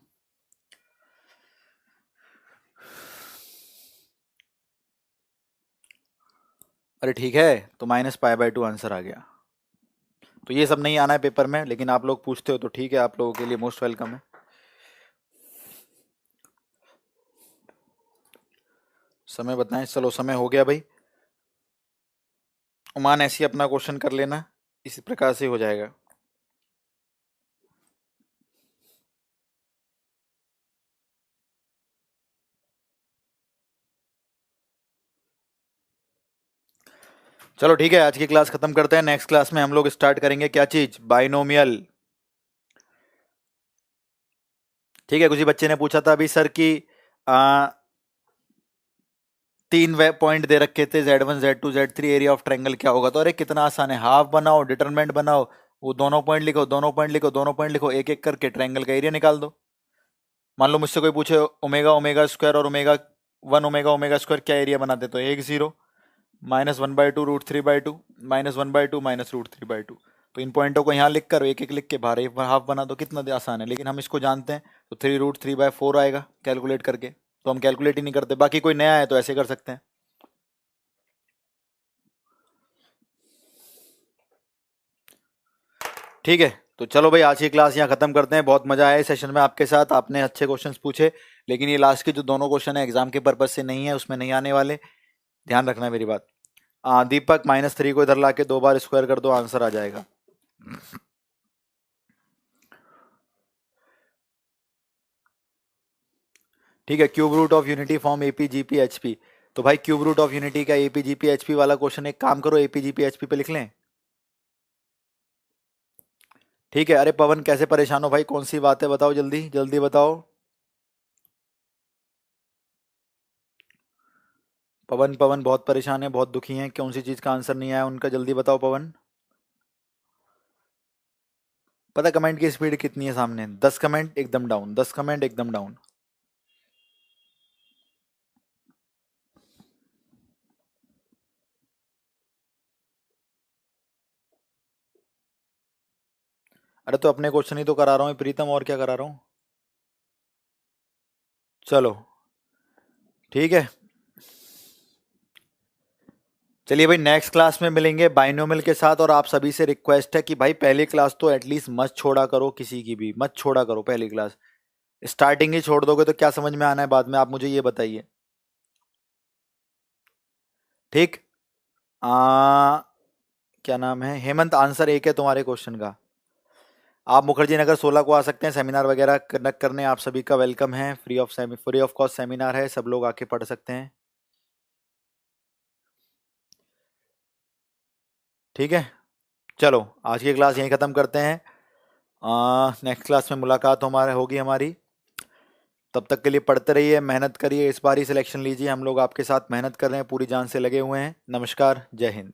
अरे ठीक है, तो -π/2 आंसर आ गया। तो ये सब नहीं आना है पेपर में, लेकिन आप लोग पूछते हो तो ठीक है, आप लोगों के लिए मोस्ट वेलकम है। समय बताएं, चलो समय हो गया भाई। उमान ऐसे ही अपना क्वेश्चन कर लेना, इसी प्रकार से हो जाएगा। चलो ठीक है, आज की क्लास खत्म करते हैं। नेक्स्ट क्लास में हम लोग स्टार्ट करेंगे क्या चीज, बाइनोमियल। ठीक है, किसी बच्चे ने पूछा था अभी सर कि आ, तीन पॉइंट दे रखे थे Z1 Z2 Z3, area of triangle क्या होगा। तो अरे कितना आसान है, हाफ बनाओ, डिटरमिनेंट बनाओ, वो दोनों पॉइंट लिखो, दोनों पॉइंट लिखो, दोनों पॉइंट लिखो, एक एक करके ट्रायंगल का एरिया निकाल दो। मान लो मुझसे कोई पूछे ओमेगा ओमेगा स्क्वायर और omega one omega omega square क्या एरिया बनाते, तो एक जीरो, -1/2 √3/2, -1/2 -√3/2। तो इन पॉइंटों को यहाँ लिख कर एक एक लिख के बाहर एक हाफ बना दो, कितना आसान है। लेकिन हम इसको जानते हैं, तो 3√3/4 आएगा कैलकुलेट करके। तो हम कैलकुलेट ही नहीं करते। बाकी कोई नया है तो ऐसे कर सकते हैं। ठीक है, तो चलो भाई आज की क्लास यहाँ खत्म करते हैं। बहुत मजा आया इस सेशन में आपके साथ, आपने अच्छे क्वेश्चंस पूछे। लेकिन ये लास्ट के जो दोनों क्वेश्चन है एग्जाम के पर्पज से नहीं है, उसमें नहीं आने वाले, ध्यान रखना है मेरी बात। दीपक -3 को इधर लाके 2 बार स्क्वायर कर दो, आंसर आ जाएगा। ठीक है, cube root of unity form APGPHP। तो भाई क्यूब रूट ऑफ यूनिटी का APGPHP वाला क्वेश्चन एक काम करो, APGPHP पे लिख लें। ठीक है, अरे पवन कैसे परेशान हो भाई, कौन सी बात है बताओ, जल्दी जल्दी बताओ। पवन पवन बहुत परेशान है, बहुत दुखी हैं, कौन सी चीज का आंसर नहीं आया उनका, जल्दी बताओ पवन। पता कमेंट की स्पीड कितनी है सामने, 10 कमेंट एकदम डाउन, 10 कमेंट एकदम डाउन। अरे तो अपने क्वेश्चन ही तो करा रहा हूँ प्रीतम, और क्या करा रहा हूँ। चलो ठीक है, चलिए भाई नेक्स्ट क्लास में मिलेंगे बाइनोमियल के साथ। और आप सभी से रिक्वेस्ट है कि भाई पहली क्लास तो एटलीस्ट मत छोड़ा करो, किसी की भी मत छोड़ा करो पहली क्लास। स्टार्टिंग ही छोड़ दोगे तो क्या समझ में आना है बाद में, आप मुझे ये बताइए। ठीक। आ क्या नाम है, हेमंत, आंसर एक है तुम्हारे क्वेश्चन का। आप मुखर्जी नगर 16 को आ सकते हैं, सेमिनार वगैरह कंडक्ट करने, आप सभी का वेलकम है। फ्री ऑफ कॉस्ट सेमिनार है, सब लोग आके पढ़ सकते हैं। ठीक है, चलो आज की क्लास यहीं ख़त्म करते हैं। नेक्स्ट क्लास में मुलाकात हमारे होगी हमारी। तब तक के लिए पढ़ते रहिए, मेहनत करिए, इस बार ही सिलेक्शन लीजिए। हम लोग आपके साथ मेहनत कर रहे हैं, पूरी जान से लगे हुए हैं। नमस्कार, जय हिंद।